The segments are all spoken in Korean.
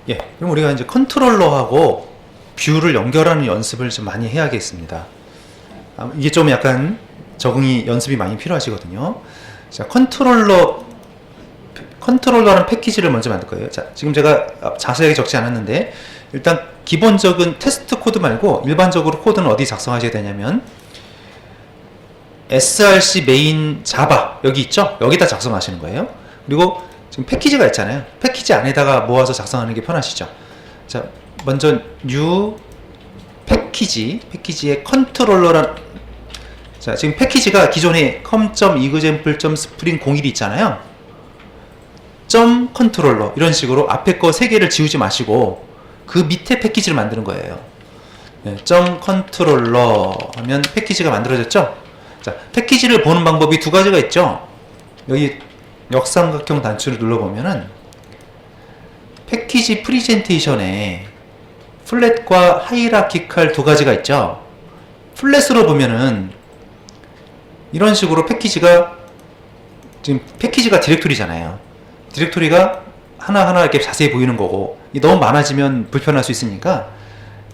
예, 그럼 우리가 이제 컨트롤러하고 뷰를 연결하는 연습을 좀 많이 해야겠습니다. 이게 좀 약간 적응이 연습이 많이 필요하시거든요. 자, 컨트롤러라는 패키지를 먼저 만들 거예요. 자, 지금 제가 자세하게 적지 않았는데 일단 기본적인 테스트 코드 말고 일반적으로 코드는 어디 작성하셔야 되냐면 src 메인 자바 여기 있죠? 여기다 작성하시는 거예요. 그리고 지금 패키지가 있잖아요. 패키지 안에다가 모아서 작성하는 게 편하시죠. 자, 먼저 new 패키지의 컨트롤러란, 자, 지금 패키지가 기존에 com.example.spring01이 있잖아요. 점 컨트롤러 이런 식으로 앞에 거 3개를 지우지 마시고 그 밑에 패키지를 만드는 거예요. 네, 점 컨트롤러 하면 패키지가 만들어졌죠? 자, 패키지를 보는 방법이 두 가지가 있죠. 여기 역삼각형 단추를 눌러보면은 패키지 프리젠테이션에 플랫과 하이라키칼 두 가지가 있죠. 플랫으로 보면은 이런 식으로 패키지가, 지금 패키지가 디렉토리잖아요. 디렉토리가 하나하나 이렇게 자세히 보이는 거고, 너무 많아지면 불편할 수 있으니까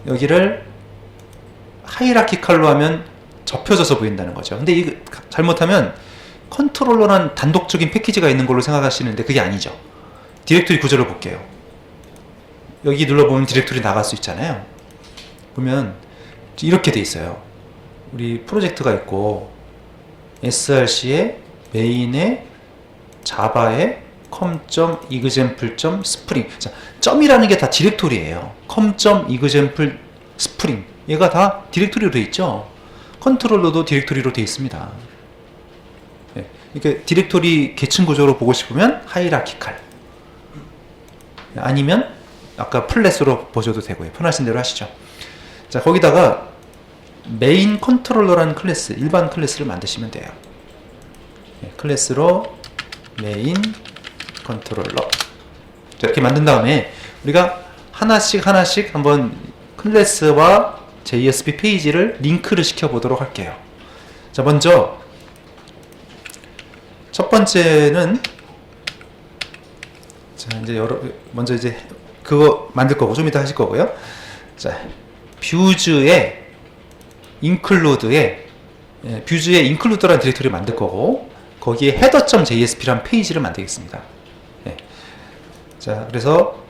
여기를 하이라키칼로 하면 접혀져서 보인다는 거죠. 근데 이거 잘못하면 컨트롤러란 단독적인 패키지가 있는 걸로 생각하시는데 그게 아니죠. 디렉토리 구조를 볼게요. 여기 눌러보면 디렉토리 나갈 수 있잖아요. 보면 이렇게 돼 있어요. 우리 프로젝트가 있고 src에 메인에 자바에 com.example.spring, 자, 점이라는 게 다 디렉토리예요. com.example.spring 얘가 다 디렉토리로 돼 있죠. 컨트롤러도 디렉토리로 돼 있습니다. 네, 이렇게 디렉토리 계층 구조로 보고 싶으면 하이라키칼, 아니면 아까 플랫으로 보셔도 되고요. 편하신 대로 하시죠. 자, 거기다가 메인 컨트롤러라는 클래스, 일반 클래스를 만드시면 돼요. 네, 클래스로 메인 컨트롤러, 자, 이렇게 만든 다음에 우리가 하나씩 한번 클래스와 JSP 페이지를 링크를 시켜 보도록 할게요. 자, 먼저 첫 번째는, 자, 이제 먼저 이제 그거 만들 거고 좀 이따 하실 거고요. 자, 뷰즈에 include에 include라는 디렉토리를 만들 거고 거기에 header.jsp라는 페이지를 만들겠습니다. 네. 자, 그래서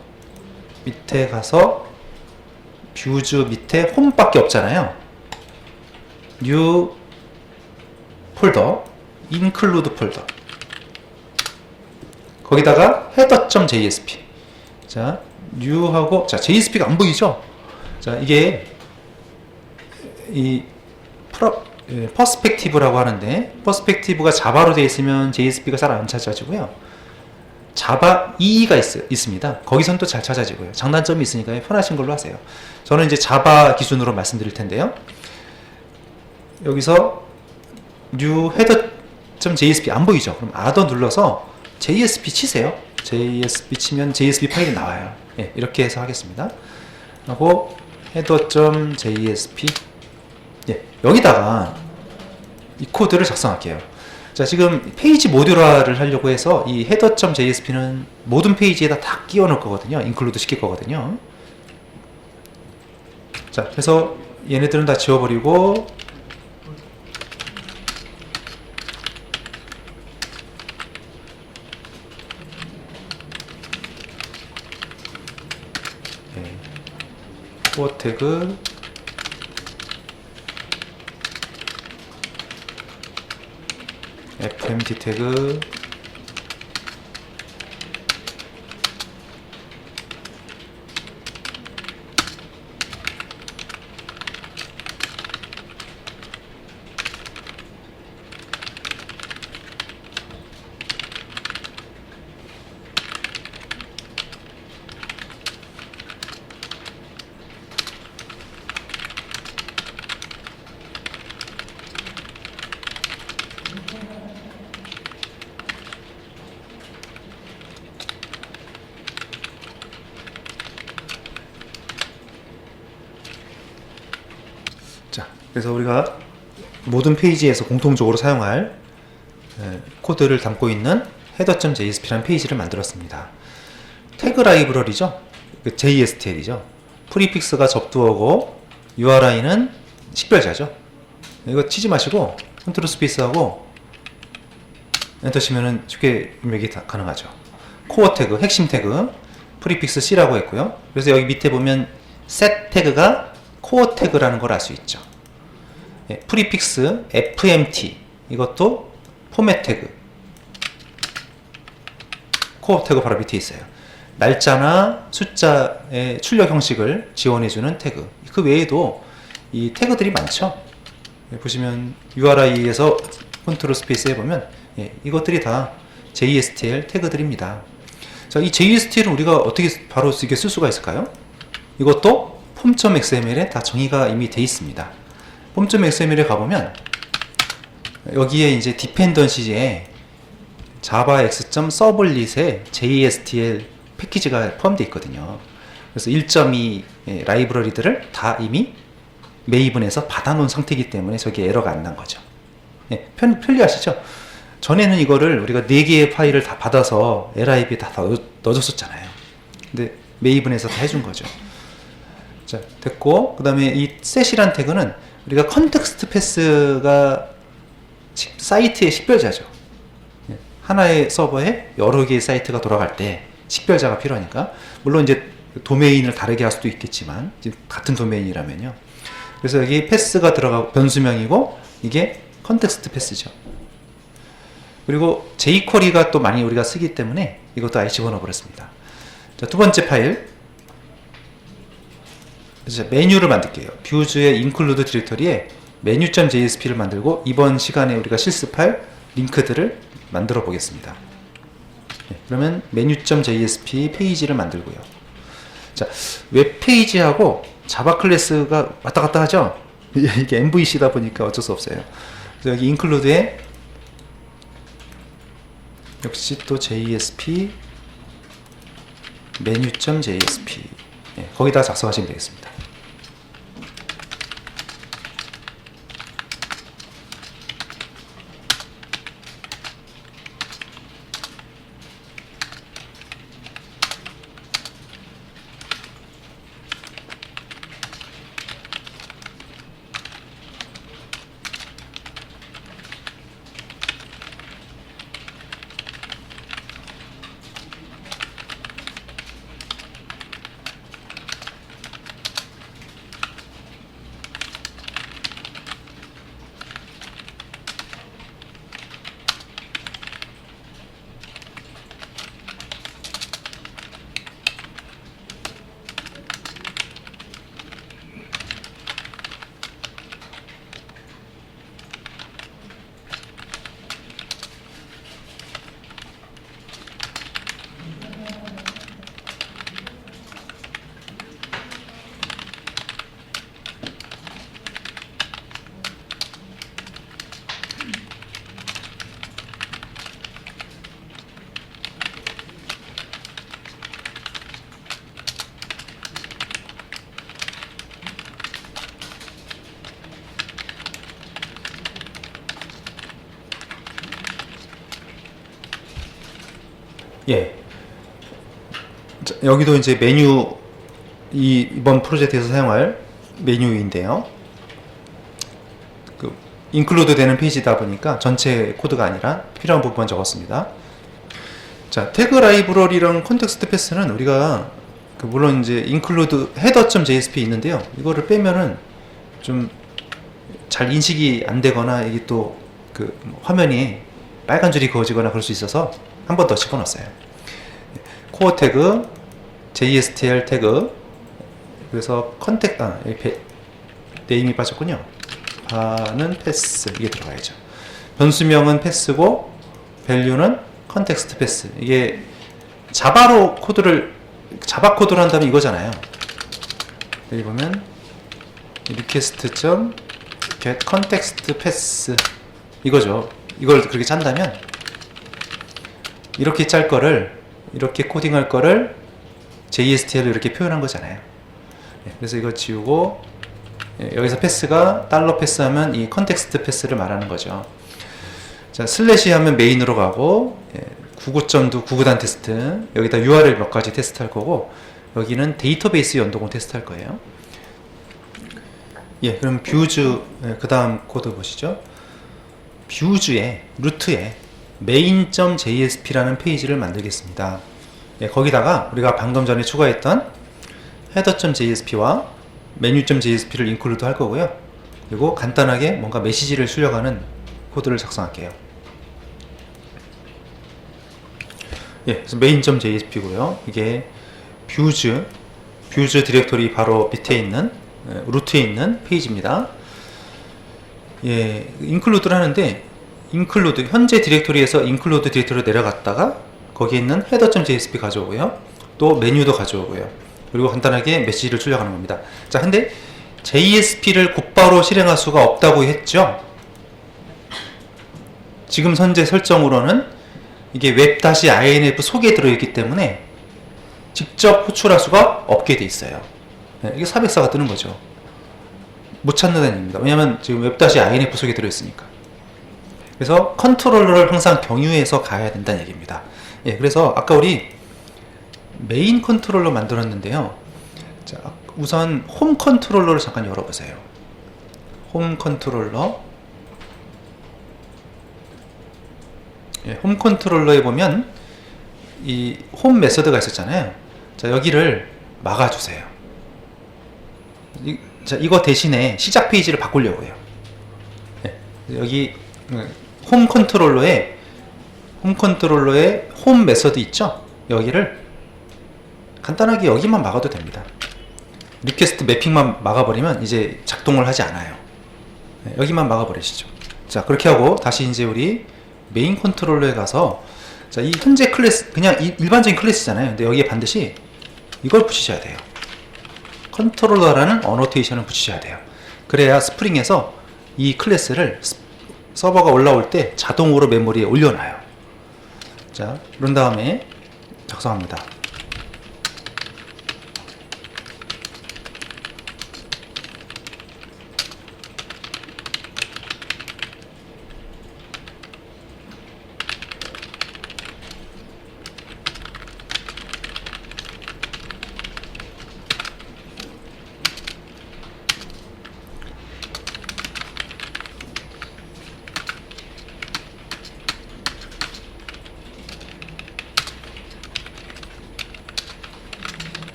밑에 가서 뷰즈 밑에 홈밖에 없잖아요. new 폴더, include 폴더, 거기다가 header.jsp, 자, new하고, 자, JSP가 안 보이죠? 자, 이게 이 퍼스펙티브라고 하는데, 퍼스펙티브가 자바로 되어 있으면 JSP가 잘 안 찾아지고요. 자바 2가 있습니다. 거기선 또 잘 찾아지고요. 장단점이 있으니까 편하신 걸로 하세요. 저는 이제 자바 기준으로 말씀드릴 텐데요. 여기서 new header.jsp 안 보이죠? 그럼 add 눌러서 JSP 치세요. JSP 치면 JSP 파일이 나와요. 네, 이렇게 해서 하겠습니다. 하고 header.jsp, 네, 여기다가 이 코드를 작성할게요. 자, 지금 페이지 모듈화를 하려고 해서 이 header.jsp는 모든 페이지에다 다 끼워 넣을 거거든요. 인클루드 시킬 거거든요. 자, 그래서 얘네들은 다 지워버리고 코어 태그, fmt 태그, 자, 그래서 우리가 모든 페이지에서 공통적으로 사용할 코드를 담고 있는 header.jsp라는 페이지를 만들었습니다. 태그 라이브러리죠. 그 JSTL이죠. 프리픽스가 접두어고 URI는 식별자죠. 이거 치지 마시고 컨트롤 스페이스하고 엔터 치면은 쉽게 입력이 다 가능하죠. 코어 태그, 핵심 태그 프리픽스 C라고 했고요. 그래서 여기 밑에 보면 set 태그가 코어 태그라는 걸 알 수 있죠. 예, 프리픽스 FMT 이것도 포맷 태그, 코어 태그 바로 밑에 있어요. 날짜나 숫자의 출력 형식을 지원해주는 태그. 그 외에도 이 태그들이 많죠. 예, 보시면 URI에서 컨트롤 스페이스 해보면 예, 이것들이 다 JSTL 태그들입니다. 자, 이 JSTL은 우리가 어떻게 바로 이게 쓸 수가 있을까요? 이것도 form.xml에 다 정의가 이미 돼 있습니다. form.xml에 가보면 여기에 이제 디펜던시에 java x.servlet에 JSTL 패키지가 포함되어 있거든요. 그래서 1.2 라이브러리들을 다 이미 메이븐에서 받아놓은 상태이기 때문에 저기 에러가 안 난 거죠. 예, 편리하시죠? 전에는 이거를 우리가 4개의 파일을 다 받아서 LIV에 다 넣어줬었잖아요. 근데 메이븐에서 다 해준 거죠. 자, 됐고, 그 다음에 이 set이란 태그는 우리가 컨텍스트 패스가 사이트의 식별자죠. 예, 하나의 서버에 여러 개의 사이트가 돌아갈 때 식별자가 필요하니까, 물론 이제 도메인을 다르게 할 수도 있겠지만 같은 도메인이라면요. 그래서 여기 패스가 들어가고 변수명이고 이게 컨텍스트 패스죠. 그리고 jQuery가 또 많이 우리가 쓰기 때문에 이것도 아예 집어넣어 버렸습니다. 자, 두 번째 파일. 자, 메뉴를 만들게요. 뷰즈의 include 디렉터리에 menu.jsp를 만들고 이번 시간에 우리가 실습할 링크들을 만들어 보겠습니다. 네, 그러면 menu.jsp 페이지를 만들고요. 자, 웹페이지하고 자바 클래스가 왔다 갔다 하죠? 이게 MVC다 보니까 어쩔 수 없어요. 그래서 여기 include에 역시 또 JSP menu.jsp 네, 거기다 작성하시면 되겠습니다. 예. 자, 여기도 이제 메뉴, 이번 프로젝트에서 사용할 메뉴인데요. 그, 인클루드 되는 페이지다 보니까 전체 코드가 아니라 필요한 부분만 적었습니다. 자, 태그 라이브러리랑 컨텍스트 패스는 우리가, 물론 이제 include header.jsp 있는데요. 이거를 빼면은 좀 잘 인식이 안 되거나 이게 또 화면이 빨간 줄이 그어지거나 그럴 수 있어서 한 번 더 집어넣었어요. 코어 태그, JSTL 태그, 그래서 네임이 빠졌군요. 바는 패스, 이게 들어가야죠. 변수명은 패스고, 밸류는 컨텍스트 패스. 이게 자바 코드로 한다면 이거잖아요. 여기 보면, request.get context pass. 이거죠. 이걸 그렇게 짠다면, 이렇게 짤 거를, 이렇게 코딩할 거를 JSTL로 이렇게 표현한 거잖아요. 그래서 이거 지우고, 여기서 패스가 달러 패스 하면 이 컨텍스트 패스를 말하는 거죠. 자, 슬래시 하면 메인으로 가고, 구구점도 구구단 테스트, 여기다 URL 몇 가지 테스트 할 거고, 여기는 데이터베이스 연동을 테스트할 거예요. 예, 그럼 뷰즈, 그 다음 코드 보시죠. 뷰즈의 루트에 main.jsp라는 페이지를 만들겠습니다. 예, 거기다가 우리가 방금 전에 추가했던 header.jsp와 menu.jsp를 인클루드 할 거고요. 그리고 간단하게 뭔가 메시지를 출력하는 코드를 작성할게요. 예, 그래서 main.jsp고요. 이게 뷰즈 디렉토리 바로 밑에 있는 루트에 있는 페이지입니다. 예, 인클루드를 하는데 include 현재 디렉토리에서 include 디렉토리로 내려갔다가 거기에 있는 header.jsp 가져오고요. 또 메뉴도 가져오고요. 그리고 간단하게 메시지를 출력하는 겁니다. 자, 근데 JSP를 곧바로 실행할 수가 없다고 했죠. 지금 현재 설정으로는 이게 web-inf 속에 들어있기 때문에 직접 호출할 수가 없게 돼 있어요. 네, 이게 404가 뜨는 거죠. 못 찾는다는 얘기입니다. 왜냐면 지금 web-inf 속에 들어있으니까. 그래서 컨트롤러를 항상 경유해서 가야 된다는 얘기입니다. 예, 그래서 아까 우리 메인 컨트롤러 만들었는데요. 자, 우선 홈 컨트롤러를 잠깐 열어보세요. 홈 컨트롤러. 예, 홈 컨트롤러에 보면 이 홈 메서드가 있었잖아요. 자, 여기를 막아주세요. 자, 이거 대신에 시작 페이지를 바꾸려고 해요. 예, 여기 홈 컨트롤러에 홈 메서드 있죠? 여기를 간단하게 여기만 막아도 됩니다. 리퀘스트 매핑만 막아버리면 이제 작동을 하지 않아요. 네, 여기만 막아버리시죠. 자, 그렇게 하고 다시 이제 우리 메인 컨트롤러에 가서 자, 이 현재 클래스 그냥 일반적인 클래스잖아요. 근데 여기에 반드시 이걸 붙이셔야 돼요. 컨트롤러라는 어노테이션을 붙이셔야 돼요. 그래야 스프링에서 이 클래스를 서버가 올라올 때 자동으로 메모리에 올려놔요. 자, 그런 다음에 작성합니다.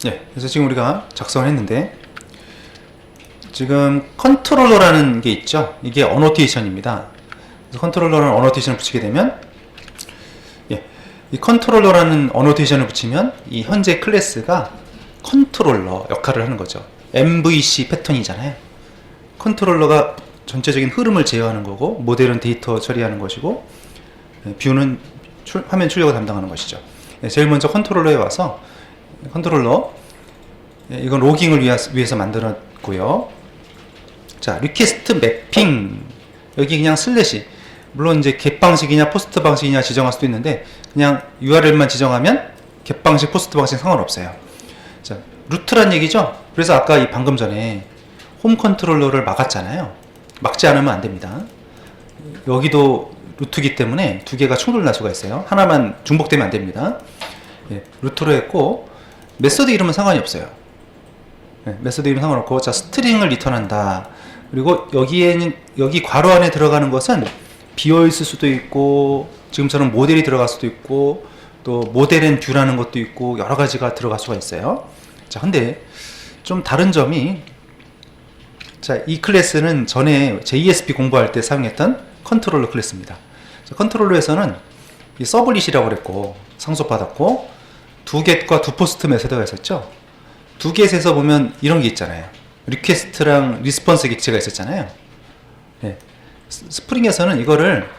네, 그래서 지금 우리가 작성을 했는데 지금 컨트롤러라는 게 있죠. 이게 어노테이션입니다. 그래서 컨트롤러라는 어노테이션을 붙이게 되면 이 컨트롤러라는 어노테이션을 붙이면 이 현재 클래스가 컨트롤러 역할을 하는 거죠. MVC 패턴이잖아요. 컨트롤러가 전체적인 흐름을 제어하는 거고 모델은 데이터 처리하는 것이고 뷰는 화면 출력을 담당하는 것이죠. 제일 먼저 컨트롤러에 와서 컨트롤러 이건 로깅을 위해서 만들었고요. 자, 리퀘스트 매핑 여기 그냥 슬래시 물론 이제 get 방식이냐 포스트 방식이냐 지정할 수도 있는데 그냥 URL만 지정하면 get 방식 포스트 방식 상관없어요. 자, 루트란 얘기죠. 그래서 아까 이 방금 전에 홈 컨트롤러를 막았잖아요. 막지 않으면 안 됩니다. 여기도 루트이기 때문에 두 개가 충돌날 수가 있어요. 하나만 중복되면 안 됩니다. 예, 루트로 했고 메서드 이름은 상관이 없어요. 네, 메서드 이름 상관없고 자, 스트링을 리턴한다. 그리고 여기 괄호 안에 들어가는 것은 비어있을 수도 있고 지금처럼 모델이 들어갈 수도 있고 또 모델 앤 뷰라는 것도 있고 여러 가지가 들어갈 수가 있어요. 자, 근데 좀 다른 점이 자, 이 클래스는 전에 JSP 공부할 때 사용했던 컨트롤러 클래스입니다. 자, 컨트롤러에서는 이 서블릿이라고 그랬고 상속받았고 두겟과 두포스트 메서드가 있었죠. 두겟에서 보면 이런 게 있잖아요. 리퀘스트랑 리스폰스 객체가 있었잖아요. 네. 스프링에서는 이거를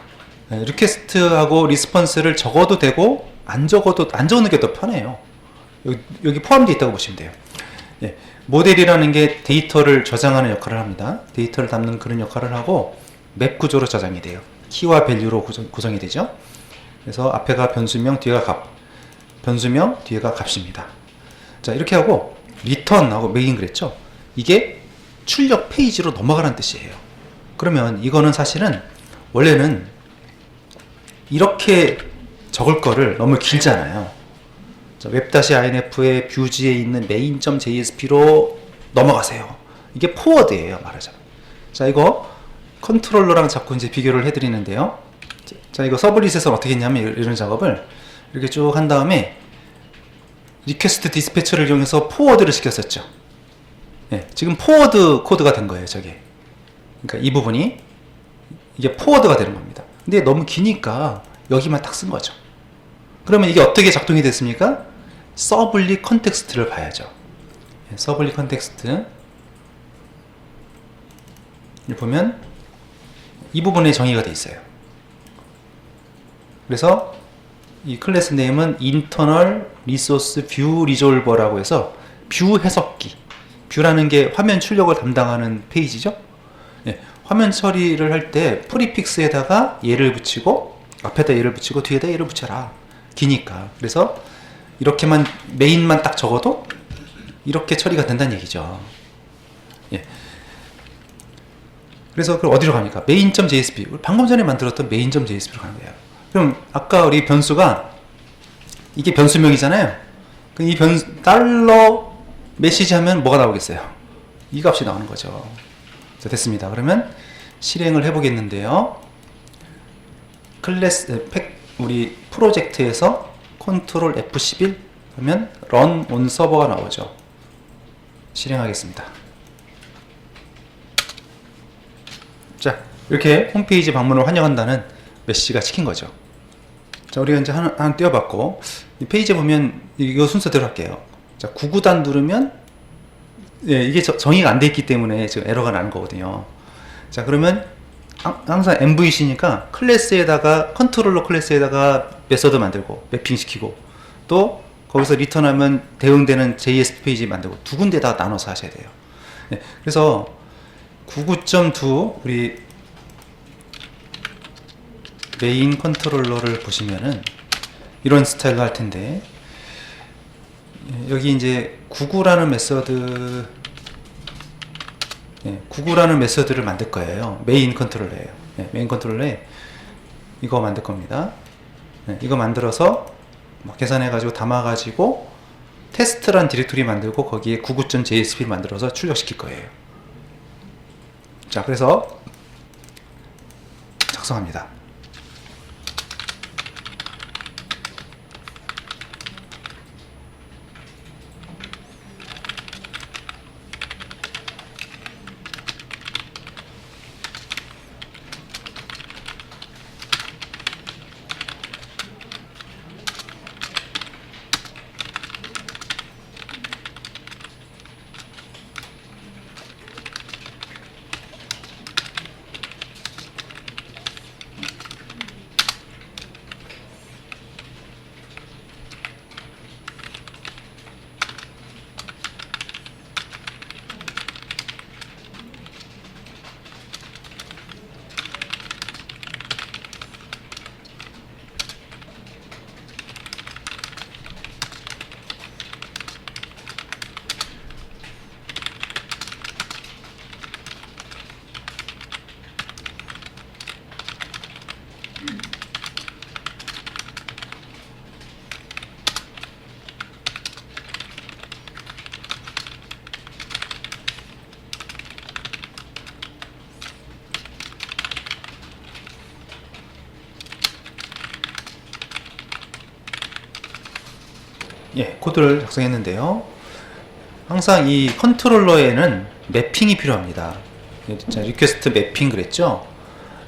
리퀘스트하고 리스폰스를 적어도 되고 안 적는 게 더 편해요. 여기 포함되어 있다고 보시면 돼요. 예. 모델이라는 게 데이터를 저장하는 역할을 합니다. 데이터를 담는 그런 역할을 하고 맵 구조로 저장이 돼요. 키와 밸류로 구성이 되죠. 그래서 앞에가 변수명, 뒤에가 값. 변수명, 뒤에가 값입니다. 자, 이렇게 하고 리턴하고 메인 그랬죠. 이게 출력 페이지로 넘어가라는 뜻이에요. 그러면 이거는 사실은 원래는 이렇게 적을 거를 너무 길잖아요. 웹-inf의 뷰지에 있는 main.jsp로 넘어가세요. 이게 포워드예요, 말하자면. 자, 이거 컨트롤러랑 자꾸 이제 비교를 해드리는데요. 자, 이거 서블릿에서 어떻게 했냐면 이런 작업을 이렇게 쭉 한 다음에 리퀘스트 디스패처를 이용해서 포워드를 시켰었죠. 네, 지금 포워드 코드가 된 거예요, 저게. 그러니까 이 부분이 이게 포워드가 되는 겁니다. 근데 너무 기니까 여기만 딱 쓴 거죠. 그러면 이게 어떻게 작동이 됐습니까? 서블릿 컨텍스트를 봐야죠. 네, 서블릿 컨텍스트 보면 이 부분에 정의가 되어 있어요. 그래서 이 클래스 네임은 internal resource view resolver라고 해서 뷰 해석기. 뷰라는 게 화면 출력을 담당하는 페이지죠. 네, 화면 처리를 할 때 프리픽스에다가 얘를 붙이고 앞에다 얘를 붙이고 뒤에다 얘를 붙여라. 기니까. 그래서 이렇게만 메인만 딱 적어도 이렇게 처리가 된다는 얘기죠. 예. 그래서 그럼 어디로 갑니까? main.jsp. 방금 전에 만들었던 main.jsp로 가는 거예요. 그럼 아까 우리 변수가 이게 변수명이잖아요. 이 달러 메시지 하면 뭐가 나오겠어요? 이 값이 나오는 거죠. 자, 됐습니다. 그러면 실행을 해보겠는데요. 우리 프로젝트에서 컨트롤 F11 하면 run on server가 나오죠. 실행하겠습니다. 자, 이렇게 홈페이지 방문을 환영한다는 메시지가 찍힌 거죠. 자, 우리가 이제 하나 띄워봤고, 이 페이지에 보면 이거 순서대로 할게요. 자, 99단 누르면, 예, 이게 정의가 안 돼 있기 때문에 지금 에러가 나는 거거든요. 자, 그러면 항상 MVC니까 클래스에다가, 컨트롤러 클래스에다가 메서드 만들고, 매핑 시키고, 또 거기서 리턴하면 대응되는 JSP 페이지 만들고, 두 군데다 나눠서 하셔야 돼요. 네, 그래서 99.2 우리 메인 컨트롤러를 보시면은 이런 스타일로 할 텐데, 여기 이제 99라는 메서드, 네, 99라는 메서드를 만들 거예요. 메인 컨트롤러예요. 네, 메인 컨트롤러에 이거 만들 겁니다. 네, 이거 만들어서 계산해가지고 담아가지고 테스트란 디렉토리 만들고 거기에 99.jsp 만들어서 출력시킬 거예요. 자, 그래서 작성합니다. 예, 코드를 작성했는데요. 항상 이 컨트롤러에는 매핑이 필요합니다. 자, 리퀘스트 매핑 그랬죠?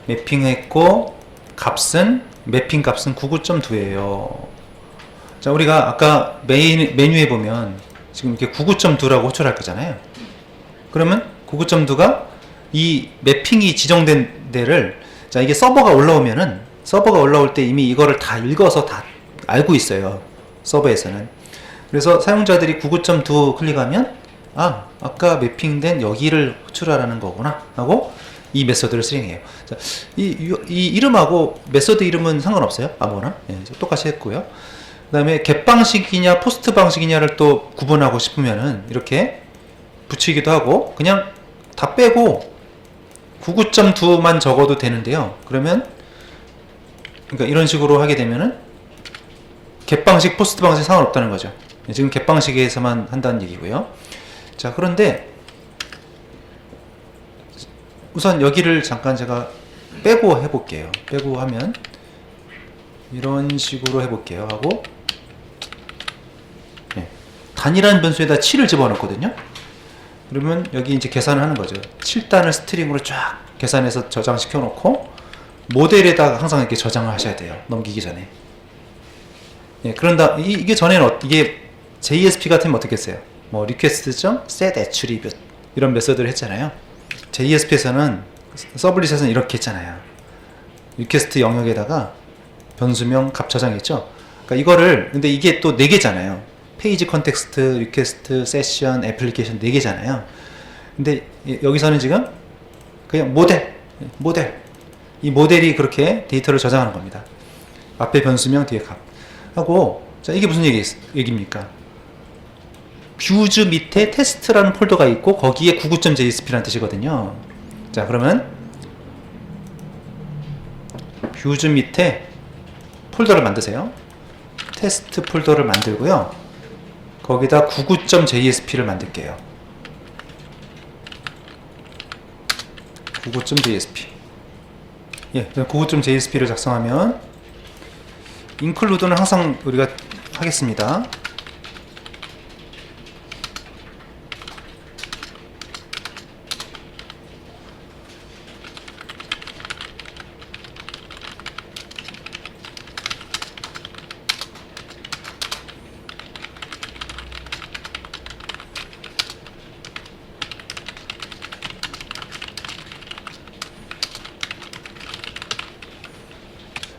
매핑했고 매핑 값은 99.2예요. 자, 우리가 아까 메뉴에 보면 지금 이렇게 99.2라고 호출할 거잖아요. 그러면 99.2가 이 매핑이 지정된 데를, 자, 이게 서버가 올라올 때 이미 이거를 다 읽어서 다 알고 있어요. 서버에서는. 그래서 사용자들이 99.2 클릭하면 아, 아까 매핑된 여기를 호출하라는 거구나 하고 이 메서드를 실행해요. 자, 이 이름하고 메서드 이름은 상관없어요. 아무거나. 예, 똑같이 했고요. 그 다음에 get 방식이냐 포스트 방식이냐를 또 구분하고 싶으면은 이렇게 붙이기도 하고 그냥 다 빼고 99.2만 적어도 되는데요. 그러면 그러니까 이런 식으로 하게 되면은 get 방식 포스트 방식 상관없다는 거죠. 지금 get 방식에서만 한다는 얘기고요. 자, 그런데 우선 여기를 잠깐 제가 빼고 해볼게요. 빼고 하면 이런 식으로 해볼게요. 하고 네. 단이라는 변수에다 7을 집어넣거든요. 그러면 여기 이제 계산을 하는 거죠. 7단을 스트링으로 쫙 계산해서 저장시켜 놓고 모델에다가 항상 이렇게 저장을 하셔야 돼요. 넘기기 전에. 예, 그런다 이게 전에는 이게 JSP 같으면 어떻게 했어요? 뭐 request.set attribute 이런 메서드를 했잖아요. JSP에서는 서블릿에서는 이렇게 했잖아요. request 영역에다가 변수명 값 저장했죠. 그러니까 이거를 근데 이게 또 4개잖아요. 페이지 컨텍스트, 리퀘스트, 세션, 애플리케이션 4개잖아요. 근데 여기서는 지금 그냥 모델 이 모델이 그렇게 데이터를 저장하는 겁니다. 앞에 변수명 뒤에 값 하고 자 이게 무슨 얘기입니까? 뷰즈 밑에 테스트라는 폴더가 있고 거기에 99.jsp라는 뜻이거든요. 자 그러면 뷰즈 밑에 폴더를 만드세요. 테스트 폴더를 만들고요. 거기다 99.jsp를 만들게요. 99.jsp. 예, 99.jsp를 작성하면 include는 항상 우리가 하겠습니다.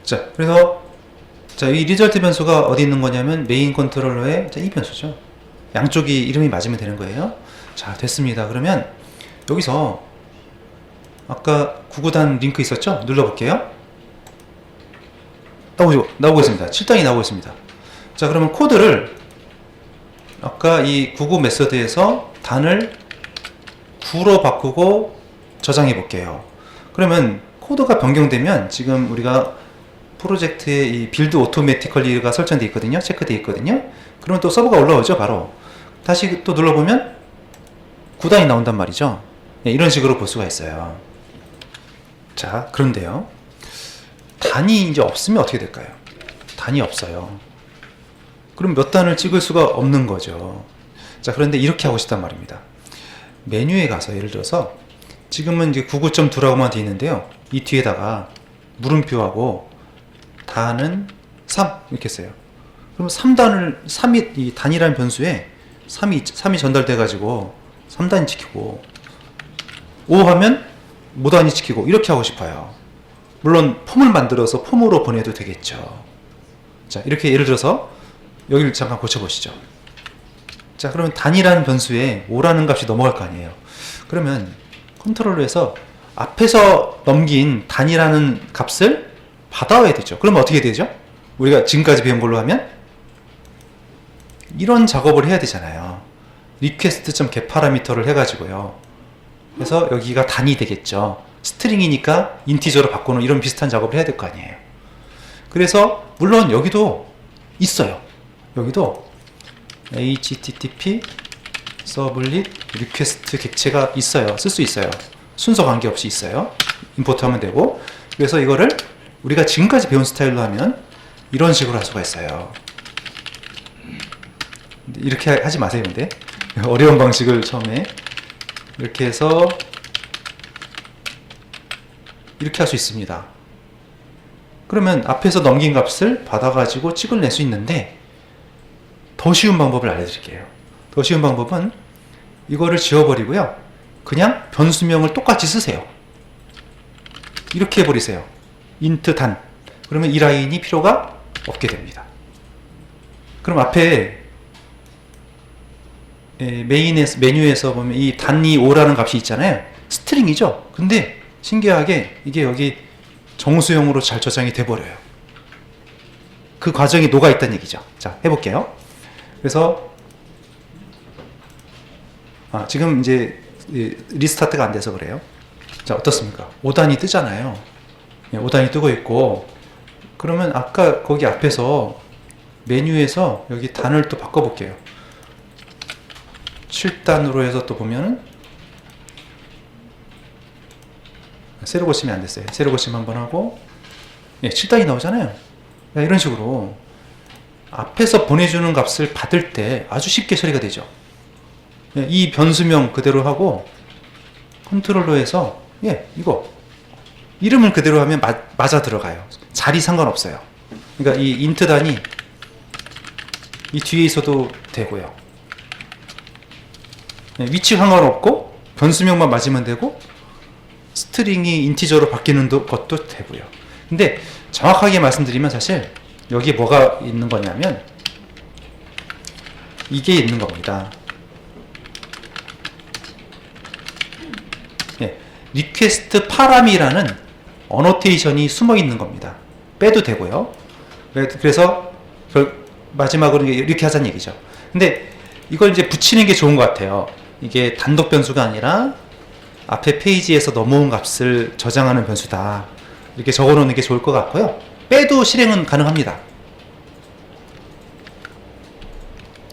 자, 그래서 자, 이 리절트 변수가 어디 있는 거냐면 메인 컨트롤러의 이 변수죠. 양쪽이 이름이 맞으면 되는 거예요. 자, 됐습니다. 그러면 여기서 아까 99단 링크 있었죠? 눌러볼게요. 나오고 있습니다. 7단이 나오고 있습니다. 자, 그러면 코드를 아까 이 99 메서드에서 단을 9로 바꾸고 저장해 볼게요. 그러면 코드가 변경되면 지금 우리가 프로젝트에 이 빌드 오토매티컬리가 설정되어 있거든요. 체크되어 있거든요. 그러면 또 서버가 올라오죠. 바로 다시 또 눌러보면 9단이 나온단 말이죠. 네, 이런 식으로 볼 수가 있어요. 자, 그런데요. 단이 이제 없으면 어떻게 될까요? 단이 없어요. 그럼 몇 단을 찍을 수가 없는 거죠. 자, 그런데 이렇게 하고 싶단 말입니다. 메뉴에 가서 예를 들어서 지금은 이제 99.2라고만 되어 있는데요. 이 뒤에다가 물음표하고 단은 3 이렇게 써요. 그럼 3단이 이 단이라는 변수에 3이 전달돼 가지고 3단이 찍히고 5 하면 모단이 찍히고 이렇게 하고 싶어요. 물론 폼을 만들어서 폼으로 보내도 되겠죠. 자, 이렇게 예를 들어서 여기를 잠깐 고쳐보시죠. 자, 그러면 단이라는 변수에 5라는 값이 넘어갈 거 아니에요. 그러면 컨트롤러에서 앞에서 넘긴 단이라는 값을 받아와야 되죠. 그럼 어떻게 되죠? 우리가 지금까지 배운 걸로 하면 이런 작업을 해야 되잖아요. request.get 파라미터를 해가지고요. 그래서 여기가 단이 되겠죠. 스트링이니까 인티저로 바꾸는 이런 비슷한 작업을 해야 될 거 아니에요. 그래서 물론 여기도 있어요. 여기도 http 서블릿 리퀘스트 객체가 있어요. 쓸 수 있어요. 순서 관계없이 있어요. 임포트 하면 되고. 그래서 이거를 우리가 지금까지 배운 스타일로 하면 이런 식으로 할 수가 있어요. 이렇게 하지 마세요. 근데 어려운 방식을 처음에 이렇게 해서 이렇게 할 수 있습니다. 그러면 앞에서 넘긴 값을 받아가지고 찍을 낼 수 있는데 더 쉬운 방법을 알려드릴게요. 더 쉬운 방법은 이거를 지워버리고요. 그냥 변수명을 똑같이 쓰세요. 이렇게 해버리세요. int 단. 그러면 이 라인이 필요가 없게 됩니다. 그럼 앞에 메뉴에서 보면 이 단위 5라는 값이 있잖아요. 스트링이죠. 근데 신기하게 이게 여기 정수형으로 잘 저장이 돼 버려요. 그 과정이 녹아 있다는 얘기죠. 자, 해볼게요. 그래서 지금 이제 리스타트가 안 돼서 그래요. 자, 어떻습니까? 5단이 뜨잖아요. 5단이 뜨고 있고, 그러면 아까 거기 앞에서 메뉴에서 여기 단을 또 바꿔볼게요. 7단으로 해서 또 보면은 새로 고치면 안 됐어요. 새로 고침 한번 하고 7단이 나오잖아요. 이런 식으로 앞에서 보내주는 값을 받을 때 아주 쉽게 처리가 되죠. 이 변수명 그대로 하고 컨트롤러 해서 이거 이름을 그대로 하면 맞아 들어가요. 자리 상관없어요. 그러니까 이 인트 단위 이 뒤에 있어도 되고요. 위치 상관없고 변수명만 맞으면 되고 스트링이 인티저로 바뀌는 것도 되고요. 근데 정확하게 말씀드리면 사실 여기에 뭐가 있는 거냐면 이게 있는 겁니다. 리퀘스트 파람이라는 어노테이션이 숨어 있는 겁니다. 빼도 되고요. 그래서 마지막으로 이렇게 하자는 얘기죠. 근데 이걸 이제 붙이는 게 좋은 것 같아요. 이게 단독 변수가 아니라 앞에 페이지에서 넘어온 값을 저장하는 변수다. 이렇게 적어 놓는 게 좋을 것 같고요. 빼도 실행은 가능합니다.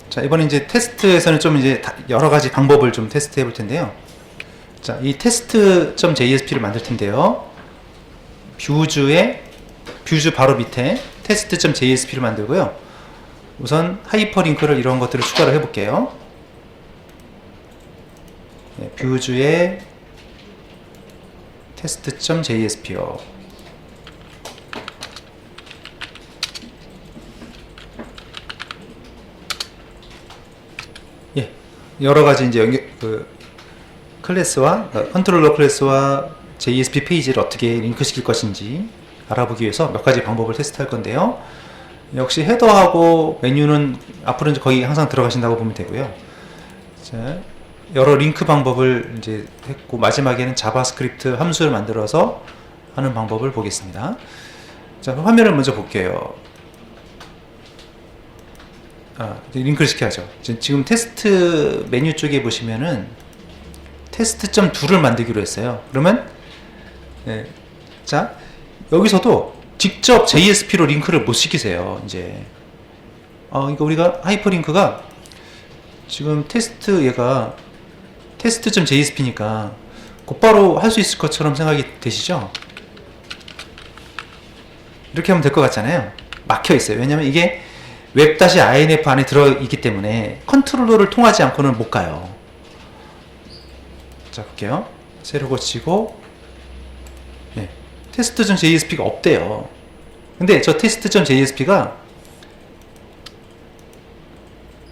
자, 이번에 이제 테스트에서는 좀 이제 여러 가지 방법을 좀 테스트 해볼 텐데요. 자, 이 test.jsp를 만들 텐데요. 뷰즈 바로 밑에 test.jsp를 만들고요. 우선 하이퍼링크를 이런 것들을 추가를 해볼게요. 뷰즈의 test.jsp요. 여러 가지 이제 클래스와 컨트롤러 클래스와 JSP 페이지를 어떻게 링크시킬 것인지 알아보기 위해서 몇 가지 방법을 테스트할 건데요. 역시 헤더하고 메뉴는 앞으로 이제 거의 항상 들어가신다고 보면 되고요. 자, 여러 링크 방법을 이제 했고 마지막에는 자바스크립트 함수를 만들어서 하는 방법을 보겠습니다. 자, 화면을 먼저 볼게요. 링크를 시켜야죠. 지금 테스트 메뉴 쪽에 보시면은 test.do를 만들기로 했어요. 그러면 자, 여기서도 직접 JSP로 링크를 못 시키세요. 이제 그러니까 우리가 하이퍼링크가 지금 얘가 test.jsp니까 곧바로 할 수 있을 것처럼 생각이 되시죠? 이렇게 하면 될 것 같잖아요. 막혀 있어요. 왜냐면 이게 web-inf 안에 들어있기 때문에 컨트롤러를 통하지 않고는 못 가요. 자, 볼게요. 새로 고치고 test.jsp가 없대요. 근데 저 test.jsp가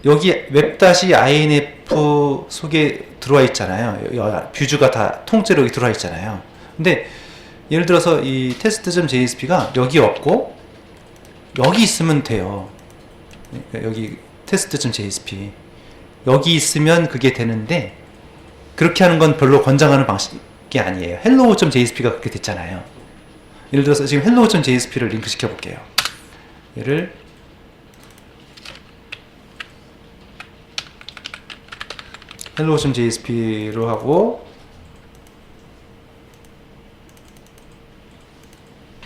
여기 web-inf 속에 들어와 있잖아요. 뷰즈가 다 통째로 여기 들어와 있잖아요. 근데 예를 들어서 이 test.jsp가 여기 없고 여기 있으면 돼요. 여기 test.jsp 여기 있으면 그게 되는데 그렇게 하는 건 별로 권장하는 방식이 아니에요. hello.jsp가 그렇게 됐잖아요. 예를 들어서 지금 hello.jsp를 링크 시켜 볼게요. 얘를 hello.jsp로 하고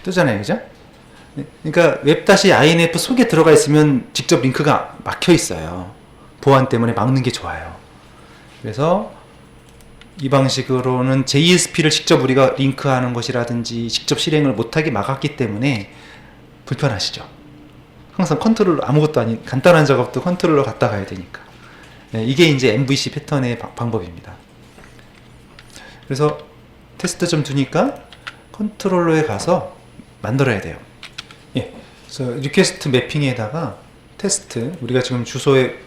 뜨잖아요. 그죠? 그러니까 web-inf 속에 들어가 있으면 직접 링크가 막혀 있어요. 보안 때문에 막는 게 좋아요. 그래서 이 방식으로는 JSP를 직접 우리가 링크하는 것이라든지 직접 실행을 못하게 막았기 때문에 불편하시죠. 항상 컨트롤러 아무것도 아닌 간단한 작업도 컨트롤러 갔다 가야 되니까. 이게 이제 MVC 패턴의 방법입니다. 그래서 테스트.do니까 컨트롤러에 가서 만들어야 돼요. 그래서 리퀘스트 매핑에다가 테스트, 우리가 지금 주소에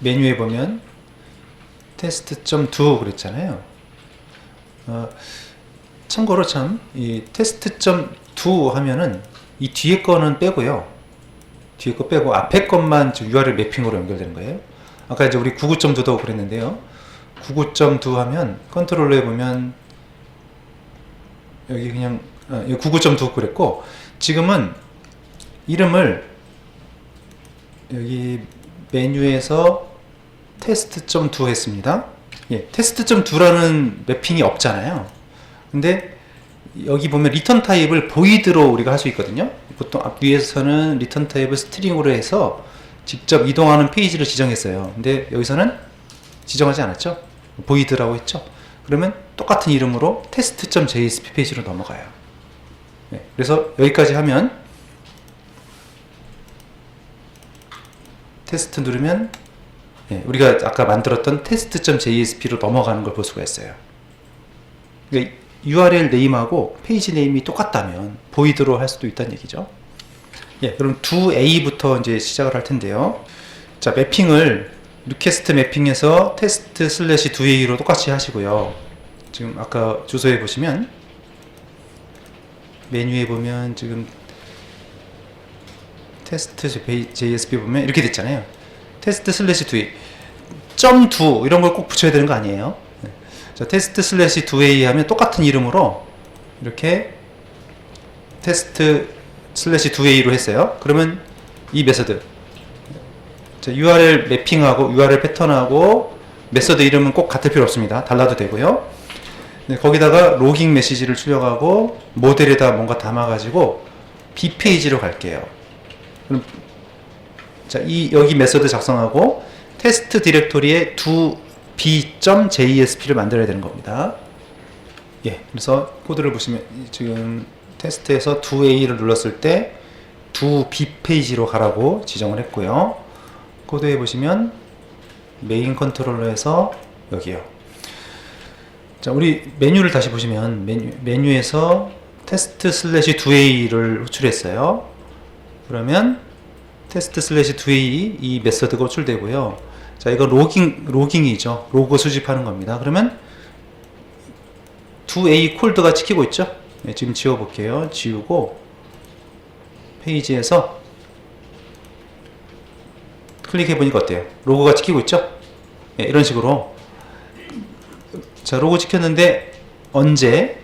메뉴에 보면 test.do 그랬잖아요. 참고로 참 이 test.do 하면은 이 뒤에 거는 빼고요. 뒤에 거 빼고 앞에 것만 URL 매핑으로 연결되는 거예요. 아까 이제 우리 99.2도 그랬는데요. 99.2 하면 컨트롤러에 보면 여기 그냥 99.2 그랬고, 지금은 이름을 여기 메뉴에서 test.2 했습니다. 예, test.2라는 매핑이 없잖아요. 근데 여기 보면 리턴 타입을 보이드로 우리가 할 수 있거든요. 보통 앞 위에서는 리턴 타입을 스트링으로 해서 직접 이동하는 페이지를 지정했어요. 근데 여기서는 지정하지 않았죠. 보이드라고 했죠. 그러면 똑같은 이름으로 test.jsp 페이지로 넘어가요. 네, 그래서 여기까지 하면 테스트 누르면 네, 우리가 아까 만들었던 test.jsp로 넘어가는 걸 볼 수가 있어요. 그러니까 URL 네임하고 페이지 네임이 똑같다면 보이드로 할 수도 있다는 얘기죠. 예, 그럼 2A부터 이제 시작을 할 텐데요. 자, 매핑을 리퀘스트 매핑에서 test/2A로 똑같이 하시고요. 지금 아까 주소에 보시면 메뉴에 보면 지금 test.jsp 보면 이렇게 됐잖아요. test/2A .2 이런 걸 꼭 붙여야 되는 거 아니에요. 자, test/2A 하면 똑같은 이름으로 이렇게 test/2A로 했어요. 그러면 이 메서드, 자, URL 매핑하고 URL 패턴하고 메서드 이름은 꼭 같을 필요 없습니다. 달라도 되고요. 네, 거기다가 로깅 메시지를 출력하고 모델에다 뭔가 담아가지고 B 페이지로 갈게요. 그럼 자, 여기 메서드 작성하고 테스트 디렉토리에 b.jsp를 만들어야 되는 겁니다. 예, 그래서 코드를 보시면 지금 테스트에서 2A를 눌렀을 때 2B 페이지로 가라고 지정을 했고요. 코드에 보시면 메인 컨트롤러에서 여기요. 자, 우리 메뉴를 다시 보시면 메뉴에서 test/2A를 호출했어요. 그러면 test/2A 이 메서드가 호출되고요. 자, 이거 로깅이죠. 로그 수집하는 겁니다. 그러면 2A 콜드가 찍히고 있죠. 네, 지금 지워볼게요. 지우고 페이지에서 클릭해보니까 어때요? 로고가 찍히고 있죠? 네, 이런 식으로. 자, 로고 찍혔는데 언제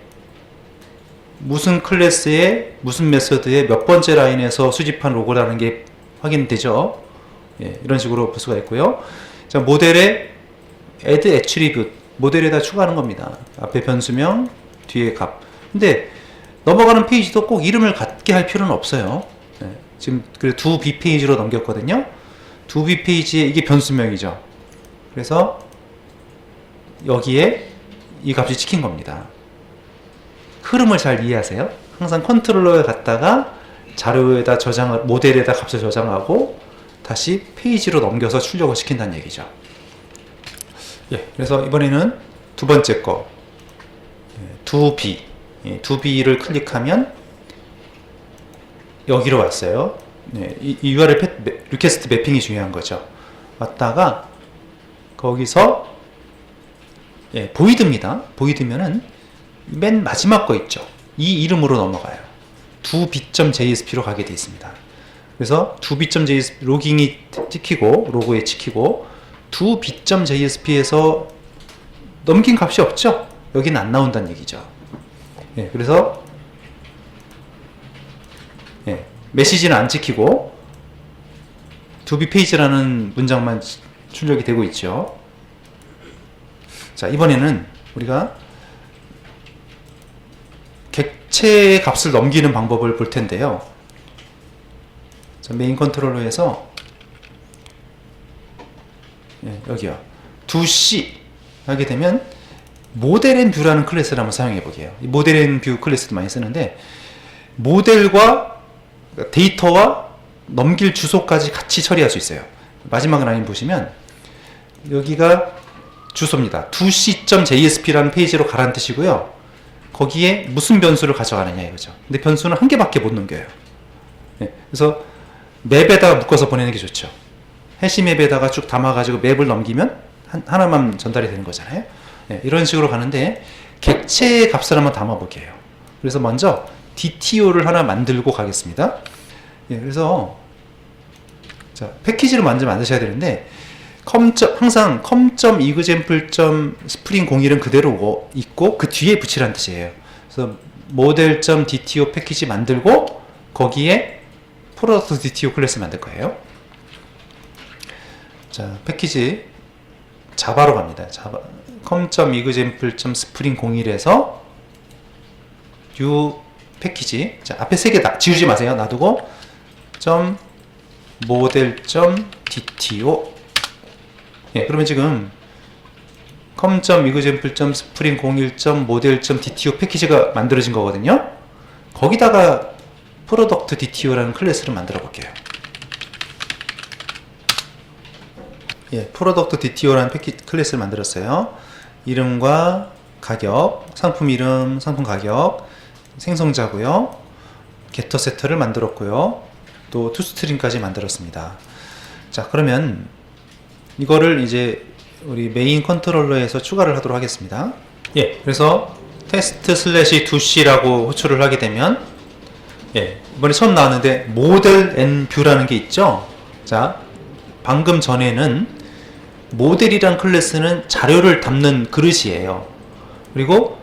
무슨 클래스에 무슨 메서드에 몇 번째 라인에서 수집한 로고라는 게 확인되죠. 예, 이런 식으로 볼 수가 있고요. 자, 모델에 add attribute, 모델에다 추가하는 겁니다. 앞에 변수명, 뒤에 값. 근데 넘어가는 페이지도 꼭 이름을 갖게 할 필요는 없어요. 예, 지금 그래 2B 페이지로 넘겼거든요. 2B 페이지에 이게 변수명이죠. 그래서 여기에 이 값이 찍힌 겁니다. 흐름을 잘 이해하세요. 항상 컨트롤러에 갔다가 자료에다 모델에다 값을 저장하고 다시 페이지로 넘겨서 출력을 시킨다는 얘기죠. 예, 그래서 이번에는 두 번째 거 2B 2B를 클릭하면 여기로 왔어요. 네, 이 URL 리퀘스트 매핑이 중요한 거죠. 왔다가 거기서 보이드입니다. 보이드면은 맨 마지막 거 있죠. 이 이름으로 넘어가요. 2b.jsp로 가게 되어 있습니다. 그래서 2b.jsp 로깅이 찍히고 로고에 찍히고 2b.jsp에서 넘긴 값이 없죠. 여기는 안 나온다는 얘기죠. 예, 그래서 메시지는 안 찍히고 2b 페이지라는 문장만 출력이 되고 있죠. 자, 이번에는 우리가 객체의 값을 넘기는 방법을 볼 텐데요. 자, 메인 컨트롤러에서 여기요. 2C 하게 되면 모델앤뷰라는 클래스를 한번 사용해 보게요. 이 모델앤뷰 클래스도 많이 쓰는데 모델과 데이터와 넘길 주소까지 같이 처리할 수 있어요. 마지막 라인 보시면 여기가 주소입니다. 2c.jsp라는 페이지로 가라는 뜻이고요. 거기에 무슨 변수를 가져가느냐 이거죠. 근데 변수는 한 개밖에 못 넘겨요. 그래서 맵에다가 묶어서 보내는 게 좋죠. 해시맵에다가 쭉 담아가지고 맵을 넘기면 하나만 전달이 되는 거잖아요. 이런 식으로 가는데 객체의 값을 한번 담아볼게요. 그래서 먼저 DTO를 하나 만들고 가겠습니다. 그래서 자, 패키지를 먼저 만드셔야 되는데 항상 com.example.spring01은 그대로 있고 그 뒤에 붙이라는 뜻이에요. 그래서 model.dto 패키지 만들고 거기에 product dto 클래스 만들 거예요. 자, 패키지 자바로 갑니다. 자바 com.example.spring01에서 new 패키지. 자, 앞에 세 개 지우지 마세요. 놔두고 .model.dto. 예, 그러면 지금 com.example.spring01.model.dto 패키지가 만들어진 거거든요. 거기다가 product dto라는 클래스를 만들어 볼게요. 예, product dto라는 클래스를 만들었어요. 이름과 가격, 상품 이름, 상품 가격, 생성자고요. getter setter를 만들었고요. 또 toString까지 만들었습니다. 자, 그러면 이거를 이제 우리 메인 컨트롤러에서 추가를 하도록 하겠습니다. 예, 그래서 test/2c라고 호출을 하게 되면, 예, 이번에 처음 나왔는데 model and view라는 게 있죠. 자, 방금 전에는 모델이란 클래스는 자료를 담는 그릇이에요. 그리고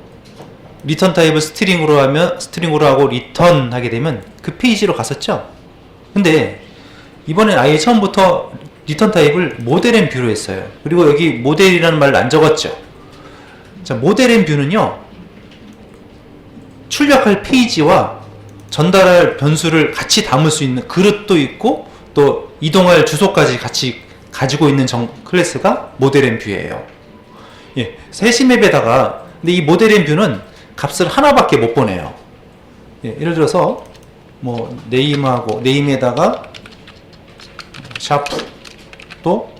리턴 타입을 스트링으로 하고 리턴 하게 되면 그 페이지로 갔었죠. 근데 이번엔 아예 처음부터 리턴 타입을 모델 앤 뷰로 했어요. 그리고 여기 모델이라는 말을 안 적었죠. 자, 모델 앤 뷰는요, 출력할 페이지와 전달할 변수를 같이 담을 수 있는 그릇도 있고 또 이동할 주소까지 같이 가지고 있는 클래스가 모델 앤 뷰예요. 예, 세시맵에다가 근데 이 모델 앤 뷰는 값을 하나밖에 못 보내요. 예, 예를 들어서 뭐 네임에다가 샤프 또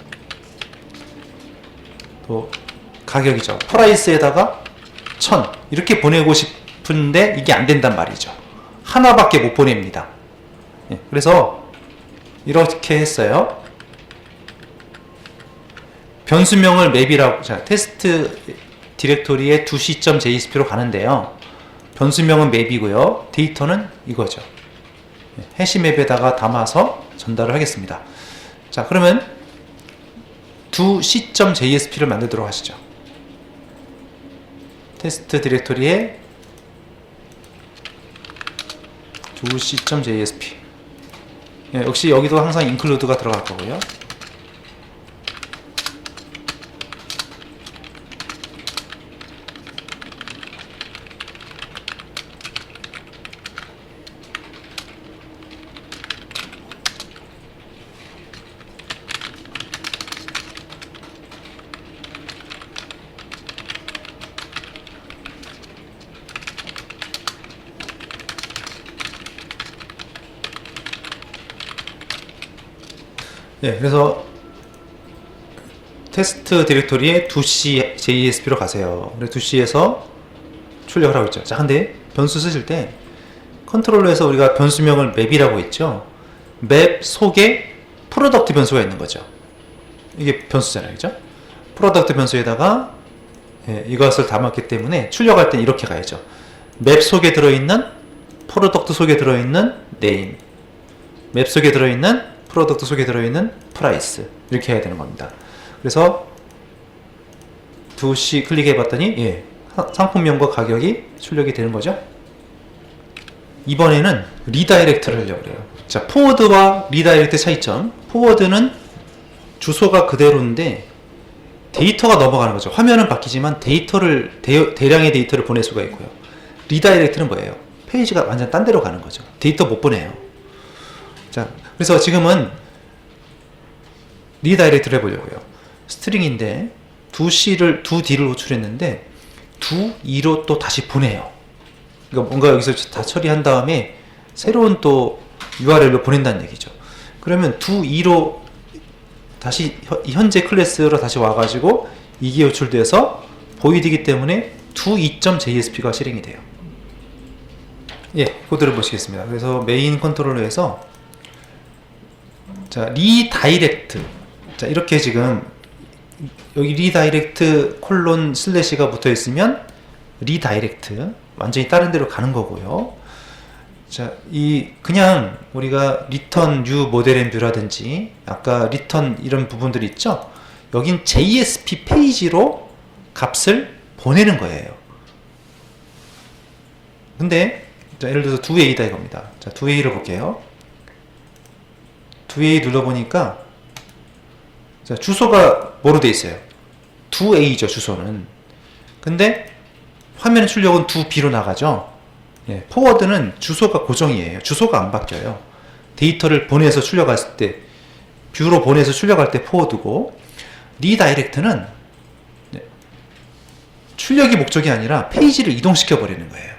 가격이죠. 프라이스에다가 1000 이렇게 보내고 싶은데 이게 안 된단 말이죠. 하나밖에 못 보냅니다. 예, 그래서 이렇게 했어요. 변수명을 맵이라고, 자, 테스트 디렉토리에 2c.jsp로 가는데요. 변수명은 맵이고요. 데이터는 이거죠. 해시맵에다가 담아서 전달을 하겠습니다. 자, 그러면 2c.jsp를 만들도록 하시죠. 테스트 디렉토리에 2c.jsp. 예, 역시 여기도 항상 include가 들어갈 거고요. 네, 그래서 테스트 디렉토리에 2c JSP로 가세요. 그래서 2c에서 출력을 하고 있죠. 자, 근데 변수 쓰실 때 컨트롤러에서 우리가 변수명을 맵이라고 했죠. 맵 속에 프로덕트 변수가 있는 거죠. 이게 변수잖아요, 그죠? 프로덕트 변수에다가 이것을 담았기 때문에 출력할 때 이렇게 가야죠. 맵 속에 들어있는 프로덕트 속에 들어있는 네임, 맵 속에 들어있는 프로덕트 속에 들어있는 프라이스, 이렇게 해야 되는 겁니다. 그래서 2C 클릭해 봤더니, 예, 상품명과 가격이 출력이 되는 거죠. 이번에는 리다이렉트를 하려고 그래요. 자, 포워드와 리다이렉트 차이점. 포워드는 주소가 그대로인데 데이터가 넘어가는 거죠. 화면은 바뀌지만 대량의 데이터를 보낼 수가 있고요. 리다이렉트는 뭐예요? 페이지가 완전 딴 데로 가는 거죠. 데이터 못 보내요. 자, 그래서 지금은 리다이렉트를 해보려고요. 스트링인데 2D를 호출했는데 2E로 또 다시 보내요. 그러니까 뭔가 여기서 다 처리한 다음에 새로운 또 URL로 보낸다는 얘기죠. 그러면 2E로 다시 현재 클래스로 다시 와가지고 이게 호출돼서 보이드이기 때문에 2E.jsp가 실행이 돼요. 예, 코드를 보시겠습니다. 그래서 메인 컨트롤러에서 자, 리다이렉트. 자, 이렇게 지금 여기 리다이렉트 콜론 슬래시가 붙어 있으면 리다이렉트, 완전히 다른 데로 가는 거고요. 자, 그냥 우리가 리턴 뉴 모델 앤 뷰라든지 아까 리턴 이런 부분들이 있죠. 여긴 JSP 페이지로 값을 보내는 거예요. 근데 자, 예를 들어서 2A다 이겁니다. 자, 2A를 볼게요. 2A 눌러보니까 자, 주소가 뭐로 돼 있어요? 2A죠, 주소는. 근데 화면 출력은 2B로 나가죠. 예, 포워드는 주소가 고정이에요. 주소가 안 바뀌어요. 데이터를 보내서 출력할 때, 뷰로 보내서 출력할 때 포워드고, 리다이렉트는 출력이 목적이 아니라 페이지를 이동시켜 버리는 거예요.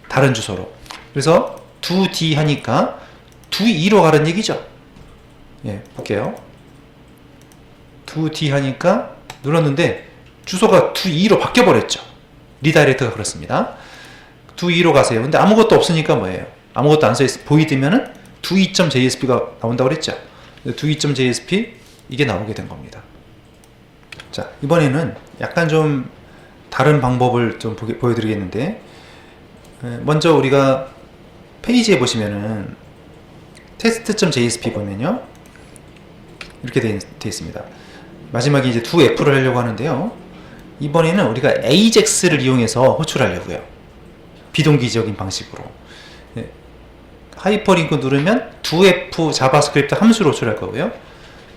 다른 주소로. 그래서 2D 하니까 2E로 가는 얘기죠. 예, 볼게요. 2D 하니까 눌렀는데 주소가 2E로 바뀌어 버렸죠. 리다이렉트가 그렇습니다. 2E로 가세요. 근데 아무것도 없으니까 뭐예요? 아무것도 안 써있어 보이드면은 2E.jsp가 나온다고 그랬죠. 2E.jsp 이게 나오게 된 겁니다. 자, 이번에는 약간 좀 다른 방법을 좀 보여드리겠는데, 먼저 우리가 페이지에 보시면은 test.jsp 보면요 이렇게 돼 있습니다. 마지막에 이제 2F를 하려고 하는데요, 이번에는 우리가 AJAX를 이용해서 호출하려고요. 비동기적인 방식으로. 네. 하이퍼링크 누르면 2F 자바스크립트 함수로 호출할 거고요.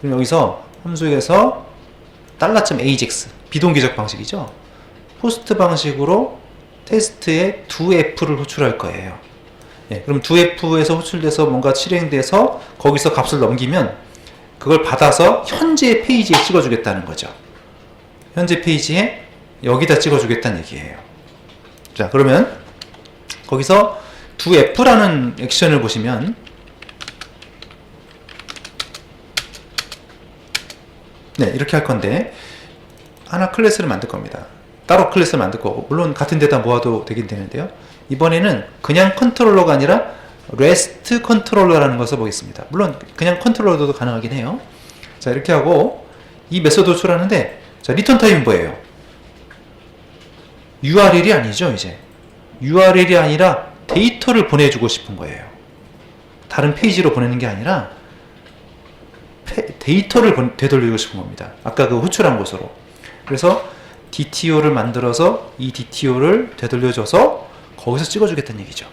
그럼 여기서 함수에서 $AJAX 비동기적 방식이죠. 포스트 방식으로 테스트에 2F를 호출할 거예요. 예, 그럼 2F에서 호출돼서 뭔가 실행돼서 거기서 값을 넘기면 그걸 받아서 현재 페이지에 찍어주겠다는 거죠. 현재 페이지에 여기다 찍어주겠다는 얘기예요. 자, 그러면 거기서 2F라는 액션을 보시면 네, 이렇게 할 건데 하나 클래스를 만들 겁니다. 따로 클래스를 만들 거고, 물론 같은 데다 모아도 되긴 되는데요, 이번에는 그냥 컨트롤러가 아니라 REST 컨트롤러라는 것을 보겠습니다. 물론 그냥 컨트롤러도 가능하긴 해요. 자, 이렇게 하고 이 메소드 호출하는데, 자, 리턴 타임은 뭐예요? URL이 아니죠. 이제 URL이 아니라 데이터를 보내주고 싶은 거예요. 다른 페이지로 보내는 게 아니라 데이터를 되돌리고 싶은 겁니다. 아까 그 호출한 곳으로. 그래서 DTO를 만들어서 이 DTO를 되돌려줘서 거기서 찍어주겠다는 얘기죠.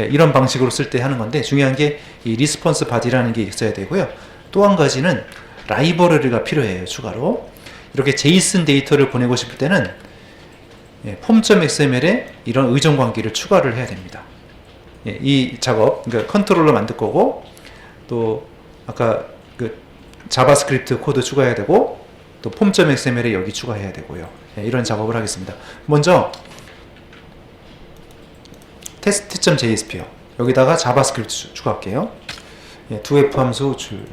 예, 이런 방식으로 쓸 때 하는 건데, 중요한 게 이 리스폰스 바디라는 게 있어야 되고요. 또 한 가지는 라이브러리가 필요해요. 추가로 이렇게 JSON 데이터를 보내고 싶을 때는 예, form.xml에 이런 의존 관계를 추가를 해야 됩니다. 예, 이 작업, 그러니까 컨트롤러 만들 거고, 또 아까 그 자바스크립트 코드 추가해야 되고, 또 form.xml에 여기 추가해야 되고요. 예, 이런 작업을 하겠습니다. 먼저 test.jsp요. 여기다가 자바스크립트 추가할게요. 예, 2F 함수 호출.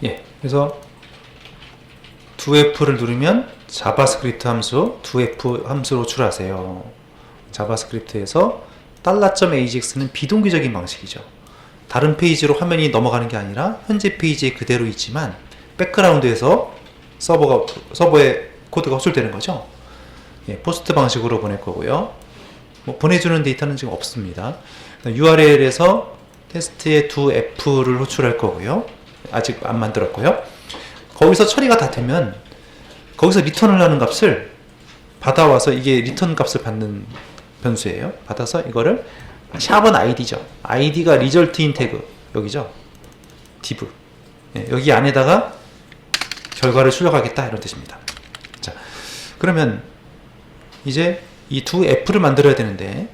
예, 그래서 2F를 누르면 자바스크립트 함수 2F 함수로 호출하세요. 자바스크립트에서 $AJAX는 비동기적인 방식이죠. 다른 페이지로 화면이 넘어가는 게 아니라 현재 페이지에 그대로 있지만 백그라운드에서 서버에 코드가 호출되는 거죠. 예, 포스트 방식으로 보낼 거고요. 뭐 보내주는 데이터는 지금 없습니다. URL에서 테스트에 2F를 호출할 거고요. 아직 안 만들었고요. 거기서 처리가 다 되면 거기서 리턴을 하는 값을 받아와서, 이게 리턴 값을 받는 변수예요. 받아서 이거를 샵은 id죠. id가 result인 태그 여기죠. div. 예, 여기 안에다가 결과를 출력하겠다 이런 뜻입니다. 자, 그러면 이제 이 2F를 만들어야 되는데,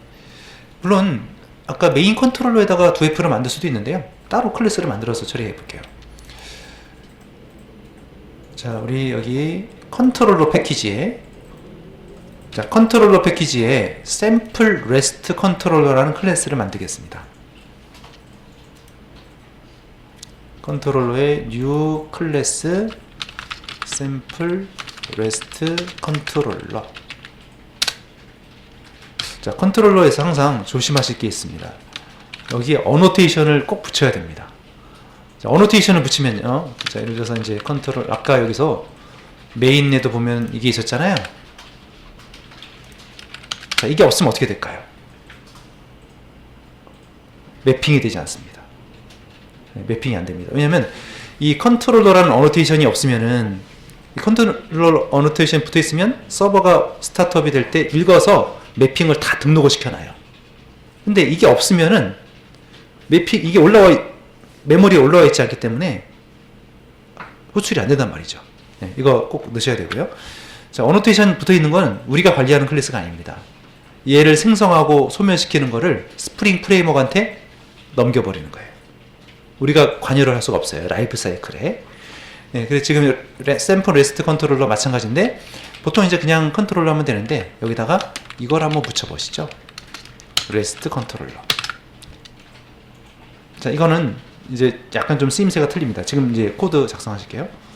물론 아까 메인 컨트롤러에다가 2F를 만들 수도 있는데요. 따로 클래스를 만들어서 처리해 볼게요. 자, 우리 여기 컨트롤러 패키지에 컨트롤러 패키지에 샘플 레스트 컨트롤러라는 클래스를 만들겠습니다. 컨트롤러의 new 클래스 샘플 레스트 컨트롤러. 자, 컨트롤러에서 항상 조심하실 게 있습니다. 여기에 어노테이션을 꼭 붙여야 됩니다. 자, 어노테이션을 붙이면요. 자, 예를 들어서 이제 컨트롤, 아까 여기서 메인에도 보면 이게 있었잖아요. 자, 이게 없으면 어떻게 될까요? 매핑이 되지 않습니다. 매핑이 안 됩니다. 왜냐면 이 컨트롤러라는 어노테이션이 없으면은, 이 컨트롤러 어노테이션 붙어 있으면 서버가 스타트업이 될 때 읽어서 매핑을 다 등록을 시켜놔요. 근데 이게 없으면은 매핑, 이게 메모리에 올라와 있지 않기 때문에 호출이 안 된단 말이죠. 네, 이거 꼭 넣으셔야 되고요. 자, 어노테이션 붙어 있는 건 우리가 관리하는 클래스가 아닙니다. 얘를 생성하고 소멸시키는 거를 스프링 프레임워크한테 넘겨버리는 거예요. 우리가 관여를 할 수가 없어요. 라이프 사이클에. 네, 그래서 지금 샘플 레스트 컨트롤러 마찬가지인데, 보통 이제 그냥 컨트롤러 하면 되는데, 여기다가 이걸 한번 붙여보시죠. 레스트 컨트롤러. 자, 이거는 이제 약간 좀 쓰임새가 틀립니다. 지금 이제 코드 작성하실게요.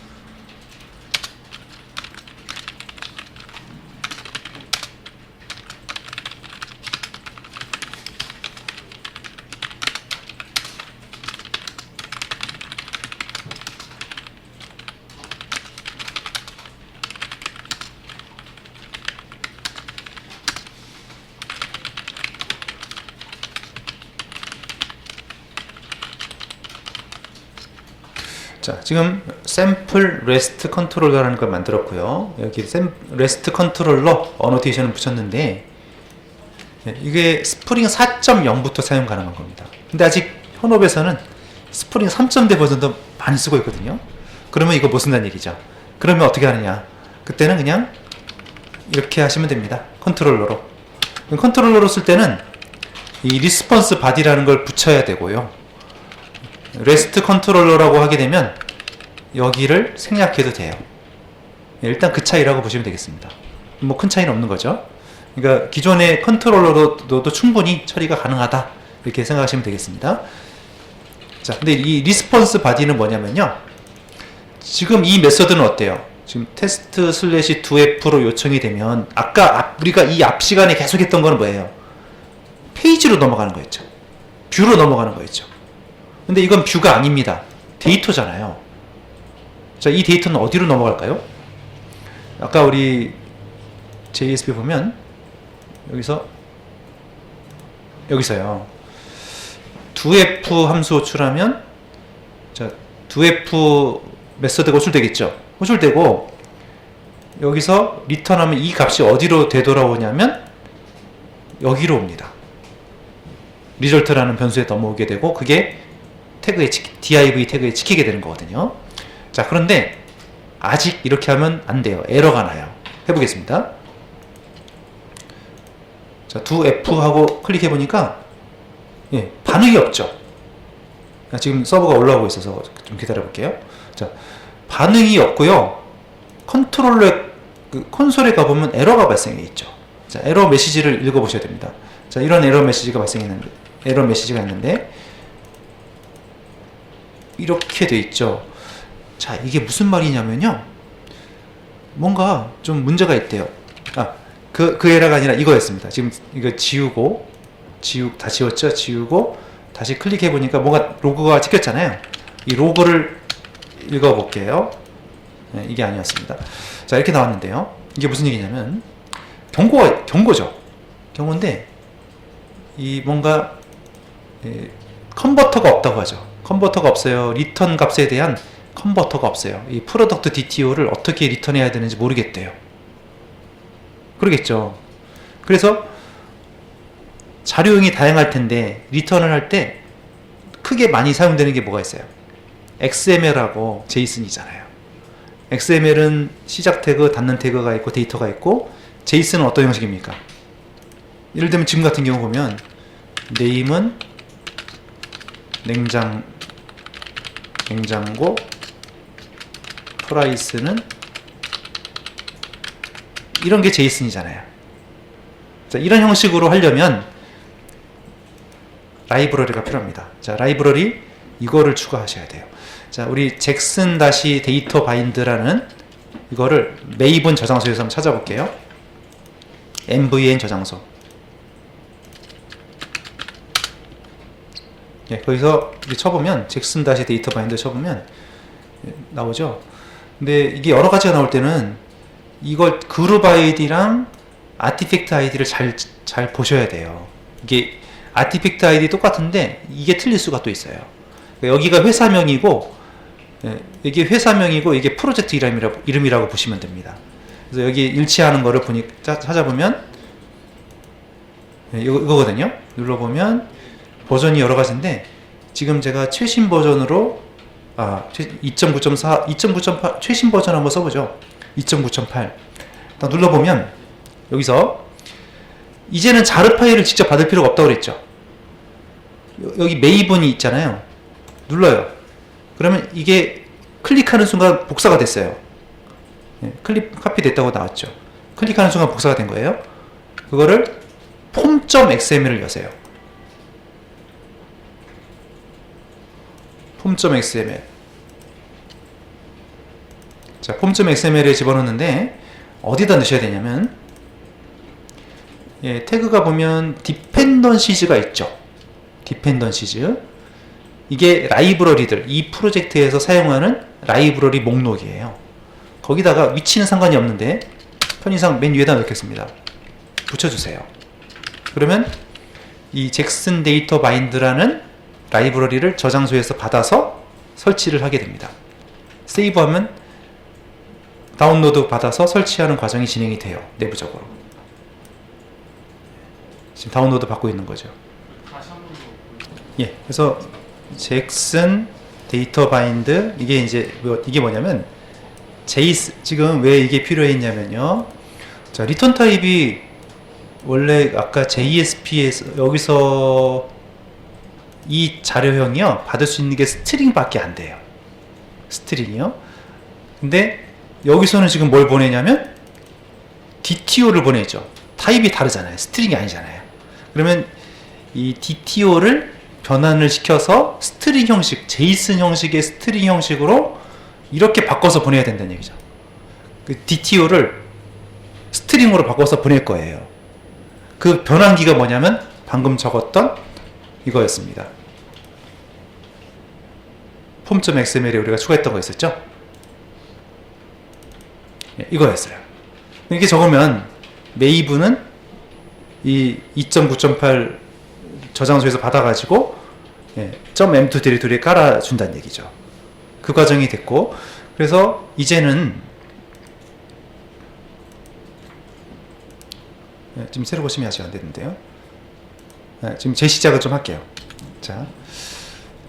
자, 지금 샘플 레스트 컨트롤러라는 걸 만들었고요. 여기 레스트 컨트롤러 어노테이션을 붙였는데, 이게 스프링 4.0부터 사용 가능한 겁니다. 근데 아직 현업에서는 스프링 3.0 버전도 많이 쓰고 있거든요. 그러면 이거 못 쓴다는 얘기죠. 그러면 어떻게 하느냐? 그때는 그냥 이렇게 하시면 됩니다. 컨트롤러로. 컨트롤러로 쓸 때는 이 리스폰스 바디라는 걸 붙여야 되고요. 레스트 컨트롤러라고 하게 되면 여기를 생략해도 돼요. 일단 그 차이라고 보시면 되겠습니다. 뭐 큰 차이는 없는 거죠. 그러니까 기존의 컨트롤러로도 충분히 처리가 가능하다, 이렇게 생각하시면 되겠습니다. 자, 근데 이 리스폰스 바디는 뭐냐면요, 지금 이 메서드는 어때요? 지금 테스트 슬래시 2F로 요청이 되면, 아까 우리가 이 앞 시간에 계속 했던 거는 뭐예요? 페이지로 넘어가는 거였죠. 뷰로 넘어가는 거였죠. 근데 이건 뷰가 아닙니다. 데이터잖아요. 자, 이 데이터는 어디로 넘어갈까요? 아까 우리 JSP 보면 여기서요 2F 함수 호출하면, 자, 2F 메서드가 호출되겠죠. 호출되고 여기서 리턴하면 이 값이 어디로 되돌아오냐면 여기로 옵니다. 리절트라는 변수에 넘어오게 되고, 그게 div 태그에 찍히게 되는 거거든요. 자, 그런데 아직 이렇게 하면 안 돼요. 에러가 나요. 해보겠습니다. 자, 2F 하고 클릭해 보니까 반응이 없죠. 지금 서버가 올라오고 있어서 좀 기다려 볼게요. 자, 반응이 없고요. 컨트롤러 콘솔에 가보면 에러가 발생해 있죠. 자, 에러 메시지를 읽어 보셔야 됩니다. 자, 이런 에러 메시지가 있는데 이렇게 돼 있죠. 자, 이게 무슨 말이냐면요, 뭔가 좀 문제가 있대요. 그 에러가 아니라 이거였습니다. 지금 이거 다 지웠죠? 지우고 다시 클릭해 보니까 뭔가 로그가 찍혔잖아요. 이 로그를 읽어 볼게요. 네, 이게 아니었습니다. 자, 이렇게 나왔는데요. 이게 무슨 얘기냐면 경고죠. 경고인데 이 뭔가 컨버터가 없다고 하죠. 컨버터가 없어요. 리턴 값에 대한 컨버터가 없어요. 이 프로덕트 DTO를 어떻게 리턴해야 되는지 모르겠대요. 그러겠죠. 그래서 자료형이 다양할 텐데 리턴을 할 때 크게 많이 사용되는 게 뭐가 있어요? XML하고 JSON이잖아요. XML은 시작 태그, 닫는 태그가 있고 데이터가 있고, JSON은 어떤 형식입니까? 예를 들면 지금 같은 경우 보면 네임은 냉장고, 프라이스는 이런 게 제이슨이잖아요. 자, 이런 형식으로 하려면 라이브러리가 필요합니다. 자, 라이브러리 이거를 추가하셔야 돼요. 자, 우리 잭슨 다시 데이터 바인드라는 이거를 메이븐 저장소에서 한번 찾아볼게요. MVN 저장소. 예, 거기서 쳐보면 잭슨 다시 데이터 바인드 쳐보면 나오죠. 근데 이게 여러 가지가 나올 때는 이걸 그룹 아이디랑 아티팩트 아이디를 잘 보셔야 돼요. 이게 아티팩트 아이디 똑같은데 이게 틀릴 수가 또 있어요. 여기가 회사명이고, 이게 회사명이고 이게 프로젝트 이름이라고 보시면 됩니다. 그래서 여기 일치하는 거를 찾아보면 이거거든요. 눌러보면 버전이 여러 가지인데 지금 제가 최신 버전으로 2.9.4, 2.9.8 최신 버전 한번 써보죠. 2.9.8 딱 눌러보면 여기서 이제는 자르 파일을 직접 받을 필요가 없다고 그랬죠. 여기 메이븐이 있잖아요. 눌러요. 그러면 이게 클릭하는 순간 복사가 됐어요. 카피 됐다고 나왔죠. 클릭하는 순간 복사가 된 거예요. 그거를 폼.xml을 여세요. 폼.xml. 자, 폼.xml에 집어넣는데 어디다 넣으셔야 되냐면 태그가 보면 디펜던시즈가 있죠. 디펜던시즈. 이게 라이브러리들, 이 프로젝트에서 사용하는 라이브러리 목록이에요. 거기다가 위치는 상관이 없는데 편의상 맨 위에다 넣겠습니다. 붙여주세요. 그러면 이 잭슨 데이터 바인드라는 라이브러리를 저장소에서 받아서 설치를 하게 됩니다. 세이브하면 다운로드 받아서 설치하는 과정이 진행이 돼요. 내부적으로. 지금 다운로드 받고 있는 거죠. 예, 그래서 잭슨 데이터 바인드 이게 뭐냐면 지금 왜 이게 필요했냐면요. 자, 리턴 타입이 원래 아까 JSP에서 여기서 이 자료형이요 받을 수 있는 게 스트링밖에 안 돼요. 스트링이요. 근데 여기서는 지금 뭘 보내냐면 DTO를 보내죠. 타입이 다르잖아요. 스트링이 아니잖아요. 그러면 이 DTO를 변환을 시켜서 스트링 형식, 제이슨 형식의 스트링 형식으로 이렇게 바꿔서 보내야 된다는 얘기죠. 그 DTO를 스트링으로 바꿔서 보낼 거예요. 그 변환기가 뭐냐면 방금 적었던 이거였습니다. 폼.xml에 우리가 추가했던 거 있었죠? 이거였어요. 이렇게 적으면 메이브는 이 2.9.8 저장소에서 받아가지고 .m2 디렉토리에 깔아준다는 얘기죠. 그 과정이 됐고, 그래서 이제는 지금 새로 보시면 아직 안 됐는데요. 지금 재시작을 좀 할게요. 자,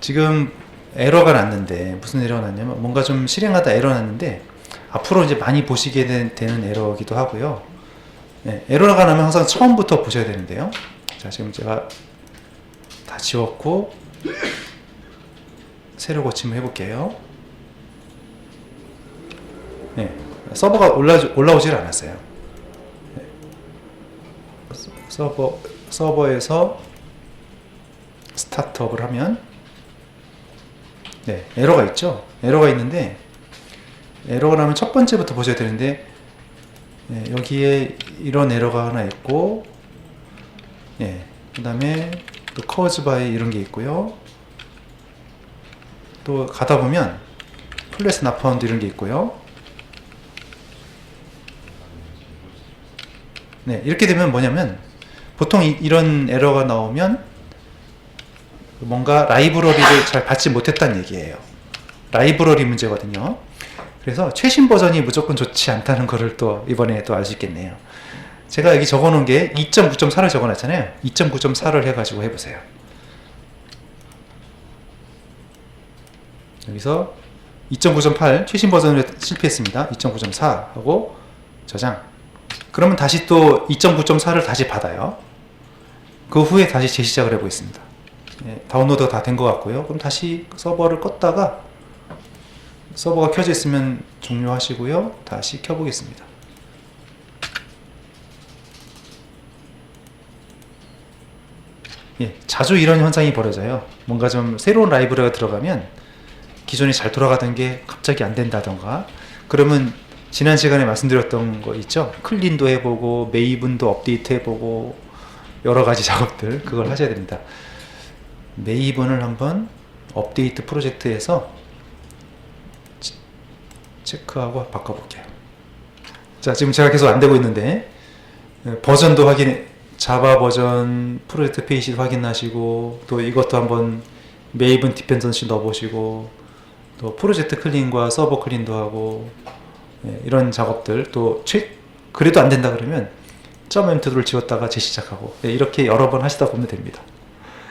지금 에러가 났는데 무슨 에러가 났냐면 뭔가 좀 실행하다 에러 났는데 앞으로 이제 많이 보시게 되는 에러기도 하고요. 에러가 나면 항상 처음부터 보셔야 되는데요. 자, 지금 제가 다 지웠고 새로 고침을 해볼게요. 서버가 올라오질 않았어요. 서버에서 스타트업을 하면 에러가 있죠. 에러가 있는데 에러가 나면 첫 번째부터 보셔야 되는데 여기에 이런 에러가 하나 있고 그 다음에 또 cause by 이런 게 있고요. 또 가다 보면 플래시 not found 이런 게 있고요. 이렇게 되면 뭐냐면 보통 이런 에러가 나오면 뭔가 라이브러리를 잘 받지 못했다는 얘기예요. 라이브러리 문제거든요. 그래서 최신 버전이 무조건 좋지 않다는 거를 또 이번에 또 알 수 있겠네요. 제가 여기 적어놓은 게 2.9.4를 적어놨잖아요. 2.9.4를 해가지고 해보세요. 여기서 2.9.8 최신 버전을 실패했습니다. 2.9.4 하고 저장. 그러면 다시 또 2.9.4를 다시 받아요. 그 후에 다시 재시작을 해보겠습니다. 예, 다운로드가 다 된 것 같고요. 그럼 다시 서버를 껐다가 서버가 켜져 있으면 종료하시고요. 다시 켜보겠습니다. 예, 자주 이런 현상이 벌어져요. 뭔가 좀 새로운 라이브러리가 들어가면 기존에 잘 돌아가던 게 갑자기 안 된다던가, 그러면 지난 시간에 말씀드렸던 거 있죠? 클린도 해보고 메이븐도 업데이트 해보고 여러 가지 작업들, 그걸 하셔야 됩니다. 메이븐을 한번 업데이트 프로젝트에서 체크하고 바꿔볼게요. 자, 지금 제가 계속 안 되고 있는데 버전도 자바 버전 프로젝트 페이지도 확인하시고, 또 이것도 한번 메이븐 디펜던시 넣어보시고, 또 프로젝트 클린과 서버 클린도 하고, 이런 작업들, 또 그래도 안 된다 그러면 .m2를 지웠다가 재시작하고, 이렇게 여러 번 하시다 보면 됩니다.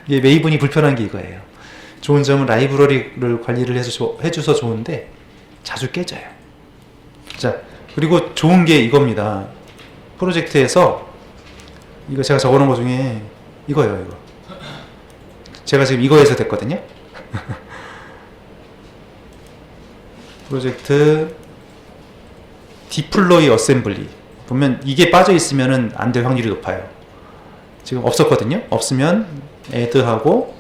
이게 메이븐이 불편한 게 이거예요. 좋은 점은 라이브러리를 관리를 해줘서 좋은데 자주 깨져요. 자, 그리고 좋은 게 이겁니다. 프로젝트에서 이거 제가 적어놓은 거 중에 이거예요. 이거 제가 지금 이거에서 됐거든요. 프로젝트 디플로이 어셈블리 보면 이게 빠져 있으면은 안 될 확률이 높아요. 지금 없었거든요. 없으면 add하고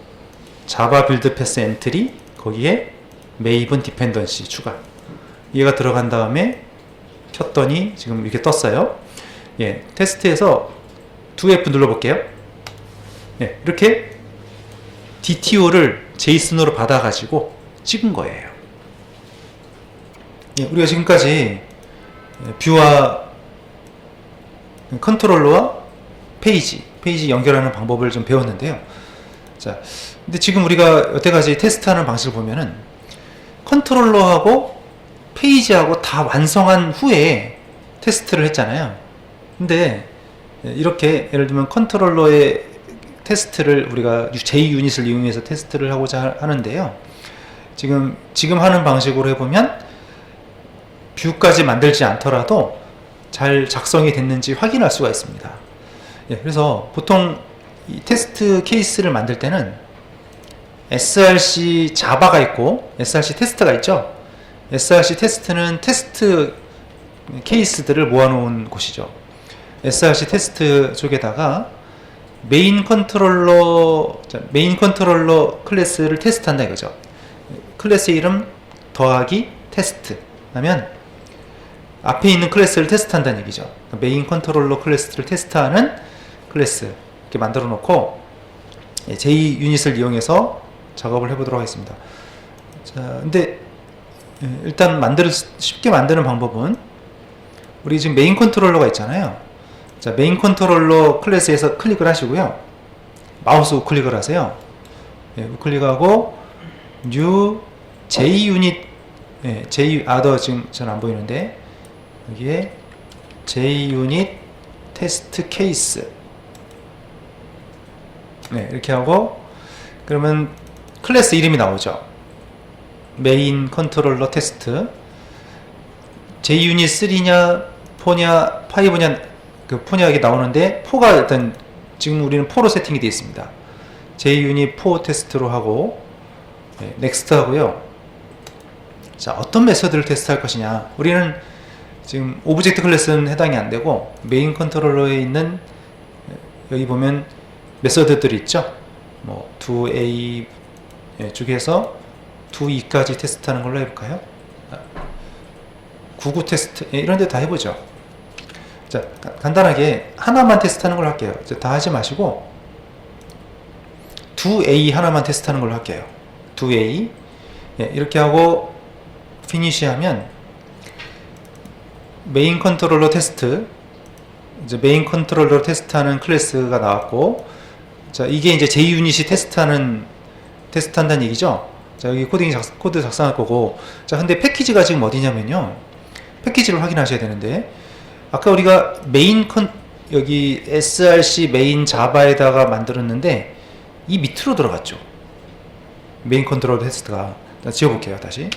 자바 빌드 패스 엔트리, 거기에 메이븐 디펜던시 추가, 얘가 들어간 다음에 켰더니 지금 이렇게 떴어요. 예, 테스트에서 2F 눌러볼게요. 예, 이렇게 DTO를 JSON으로 받아가지고 찍은 거예요. 예, 우리가 지금까지 뷰와 컨트롤러와 페이지 연결하는 방법을 좀 배웠는데요. 자, 근데 지금 우리가 여태까지 테스트하는 방식을 보면은 컨트롤러하고 페이지하고 다 완성한 후에 테스트를 했잖아요. 근데 이렇게 예를 들면 컨트롤러의 테스트를 우리가 JUnit을 이용해서 테스트를 하고자 하는데요. 지금 하는 방식으로 해보면 뷰까지 만들지 않더라도 잘 작성이 됐는지 확인할 수가 있습니다. 예, 그래서 보통 이 테스트 케이스를 만들 때는 src 자바가 있고 src 테스트가 있죠. src 테스트는 테스트 케이스들을 모아놓은 곳이죠. src 테스트 쪽에다가 메인 컨트롤러 클래스를 테스트한다 이거죠. 클래스 이름 더하기 테스트 하면 앞에 있는 클래스를 테스트한다는 얘기죠. 메인 컨트롤러 클래스를 테스트하는 클래스 이렇게 만들어 놓고 JUnit을 이용해서 작업을 해보도록 하겠습니다. 자, 근데 일단 쉽게 만드는 방법은 우리 지금 메인 컨트롤러가 있잖아요. 자, 메인 컨트롤러 클래스에서 클릭을 하시고요. 마우스 우클릭을 하세요. 예, 우클릭하고 New JUnit, other 지금 전 안 보이는데 여기에 JUnit 테스트 케이스, 네, 이렇게 하고 그러면 클래스 이름이 나오죠. 메인 컨트롤러 테스트, JUnit 3냐 4냐 5냐 그 4냐 이게 나오는데 4가 일단 지금 우리는 4로 세팅이 되어 있습니다. JUnit 4 테스트로 하고 넥스트 하고요. 자, 어떤 메서드를 테스트할 것이냐, 우리는 지금 오브젝트 클래스는 해당이 안 되고 메인 컨트롤러에 있는 여기 보면 메서드들이 있죠. 뭐 doA 쪽에서 doE까지 테스트하는 걸로 해볼까요? 99 테스트 이런 데 다 해보죠. 자, 간단하게 하나만 테스트하는 걸로 할게요. 다 하지 마시고 doA 하나만 테스트하는 걸로 할게요. doA 이렇게 하고 피니시 하면 메인 컨트롤러 테스트, 이제 메인 컨트롤러 테스트하는 클래스가 나왔고, 자, 이게 이제 JUnit이 테스트한다는 얘기죠. 자, 여기 코드 작성할 거고, 자, 근데 패키지가 지금 어디냐면요. 패키지를 확인하셔야 되는데, 아까 우리가 여기 src 메인 자바에다가 만들었는데, 이 밑으로 들어갔죠. 메인 컨트롤러 테스트가. 자, 지워볼게요, 다시.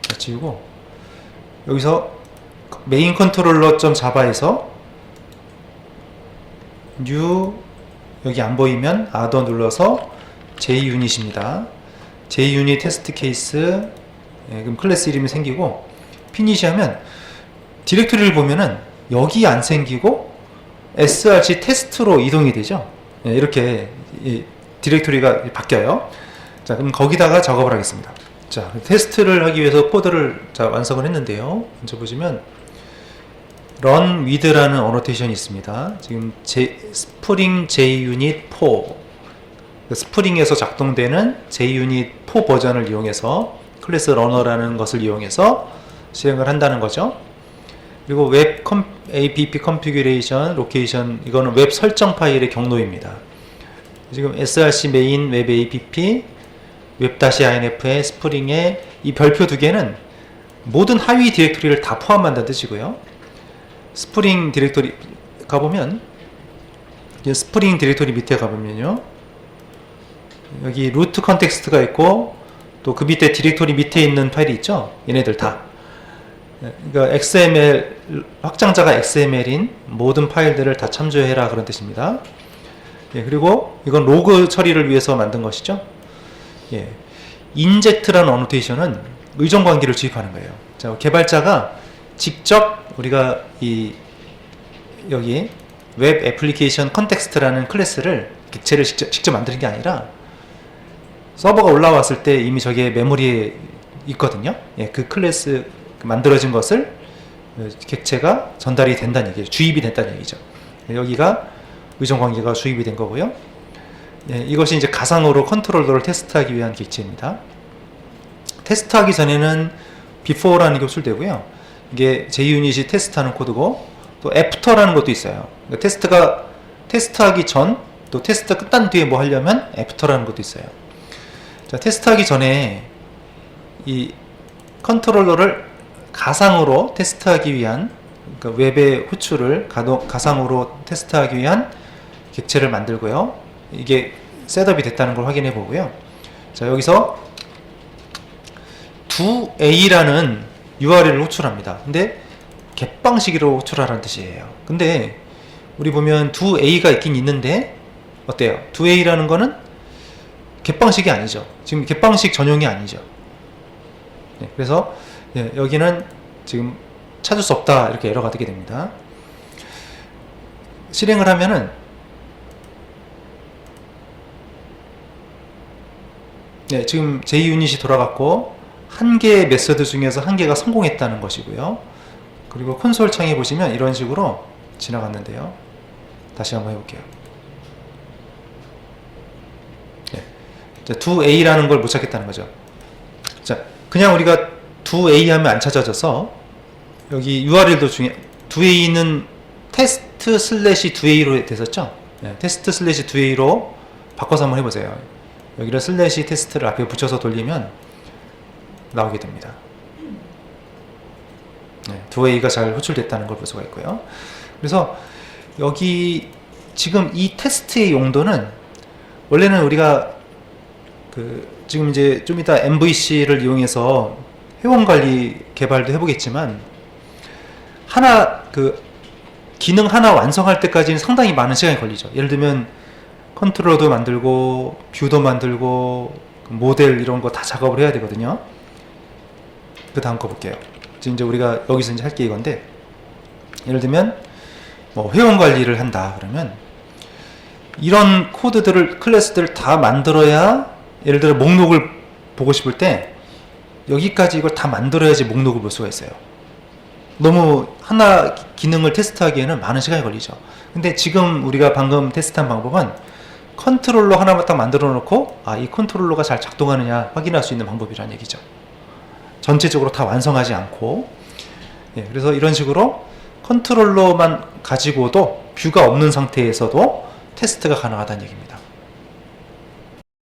자, 지우고, 여기서 메인 컨트롤러.자바에서 new 여기 안 보이면 아더 눌러서 JUnit입니다. JUnit 테스트 케이스. 예, 그럼 클래스 이름이 생기고 피니시 하면 디렉토리를 보면은 여기 안 생기고 src 테스트로 이동이 되죠. 예, 이렇게 이 디렉토리가 바뀌어요. 자, 그럼 거기다가 작업을 하겠습니다. 자, 테스트를 하기 위해서 코드를 완성을 했는데요. 먼저 보시면 run with라는 어노테이션이 있습니다. 지금 스프링 JUnit 4 스프링에서 작동되는 JUnit 4 버전을 이용해서 클래스 러너라는 것을 이용해서 실행을 한다는 거죠. 그리고 웹 app configuration, location 이거는 웹 설정 파일의 경로입니다. 지금 src main 웹 app 웹-inf의 스프링의 이 별표 두 개는 모든 하위 디렉토리를 다 포함한다는 뜻이고요. 스프링 디렉토리 가보면 스프링 디렉토리 밑에 가보면요, 여기 루트 컨텍스트가 있고 또 그 밑에 디렉토리 밑에 있는 파일이 있죠. 얘네들 다, 그러니까 XML 확장자가 XML인 모든 파일들을 다 참조해라 그런 뜻입니다. 예, 그리고 이건 로그 처리를 위해서 만든 것이죠. 예, 인젝트라는 어노테이션은 의존 관계를 주입하는 거예요. 자, 개발자가 직접 우리가 여기 웹 애플리케이션 컨텍스트라는 클래스를 객체를 직접 만드는 게 아니라 서버가 올라왔을 때 이미 저게 메모리에 있거든요. 예, 그 클래스 만들어진 것을 객체가 전달이 된다는 얘기죠. 주입이 됐다는 얘기죠. 여기가 의존 관계가 주입이 된 거고요. 예, 이것이 이제 가상으로 컨트롤러를 테스트하기 위한 객체입니다. 테스트하기 전에는 before라는 게 호출되고요. 이게 JUnit이 테스트하는 코드고 또 after라는 것도 있어요. 그러니까 테스트하기 전, 또 테스트 끝난 뒤에 뭐 하려면 after라는 것도 있어요. 자, 테스트하기 전에 이 컨트롤러를 가상으로 테스트하기 위한, 그러니까 웹의 호출을 가상으로 테스트하기 위한 객체를 만들고요. 이게 셋업이 됐다는 걸 확인해 보고요. 자, 여기서 doA라는 URL을 호출합니다. 근데 갯방식으로 호출하라는 뜻이에요. 근데 우리 보면 doA가 있긴 있는데 어때요? doA라는 거는 갯방식이 아니죠. 지금 갯방식 전용이 아니죠. 네, 그래서 예, 여기는 지금 찾을 수 없다 이렇게 에러가 뜨게 됩니다. 실행을 하면은 네, 지금 JUnit이 돌아갔고 한 개의 메서드 중에서 한 개가 성공했다는 것이고요. 그리고 콘솔 창에 보시면 이런 식으로 지나갔는데요. 다시 한번 해볼게요. 네. 자, doA라는 걸 못 찾겠다는 거죠. 자, 그냥 우리가 doA 하면 안 찾아져서 여기 URL도 중에 doA는 테스트 슬래시 doA로 됐었죠. 네, 테스트 슬래시 doA로 바꿔서 한번 해보세요. 여기를 슬래시 테스트를 앞에 붙여서 돌리면 나오게 됩니다. 네, doA가 잘 호출됐다는 걸 볼 수가 있고요. 그래서 여기 지금 이 테스트의 용도는 원래는 우리가 지금 이제 좀 이따 MVC를 이용해서 회원 관리 개발도 해보겠지만 기능 하나 완성할 때까지는 상당히 많은 시간이 걸리죠. 예를 들면 컨트롤러도 만들고 뷰도 만들고 모델 이런 거 다 작업을 해야 되거든요. 그 다음 거 볼게요. 지금 이제 우리가 여기서 이제 할 게 이건데, 예를 들면 뭐 회원 관리를 한다 그러면 이런 코드들을 클래스들을 다 만들어야, 예를 들어 목록을 보고 싶을 때 여기까지 이걸 다 만들어야지 목록을 볼 수가 있어요. 너무 하나 기능을 테스트하기에는 많은 시간이 걸리죠. 근데 지금 우리가 방금 테스트한 방법은 컨트롤러 하나만 딱 만들어 놓고 이 컨트롤러가 잘 작동하느냐 확인할 수 있는 방법이라는 얘기죠. 전체적으로 다 완성하지 않고. 예, 그래서 이런 식으로 컨트롤러만 가지고도 뷰가 없는 상태에서도 테스트가 가능하다는 얘기입니다.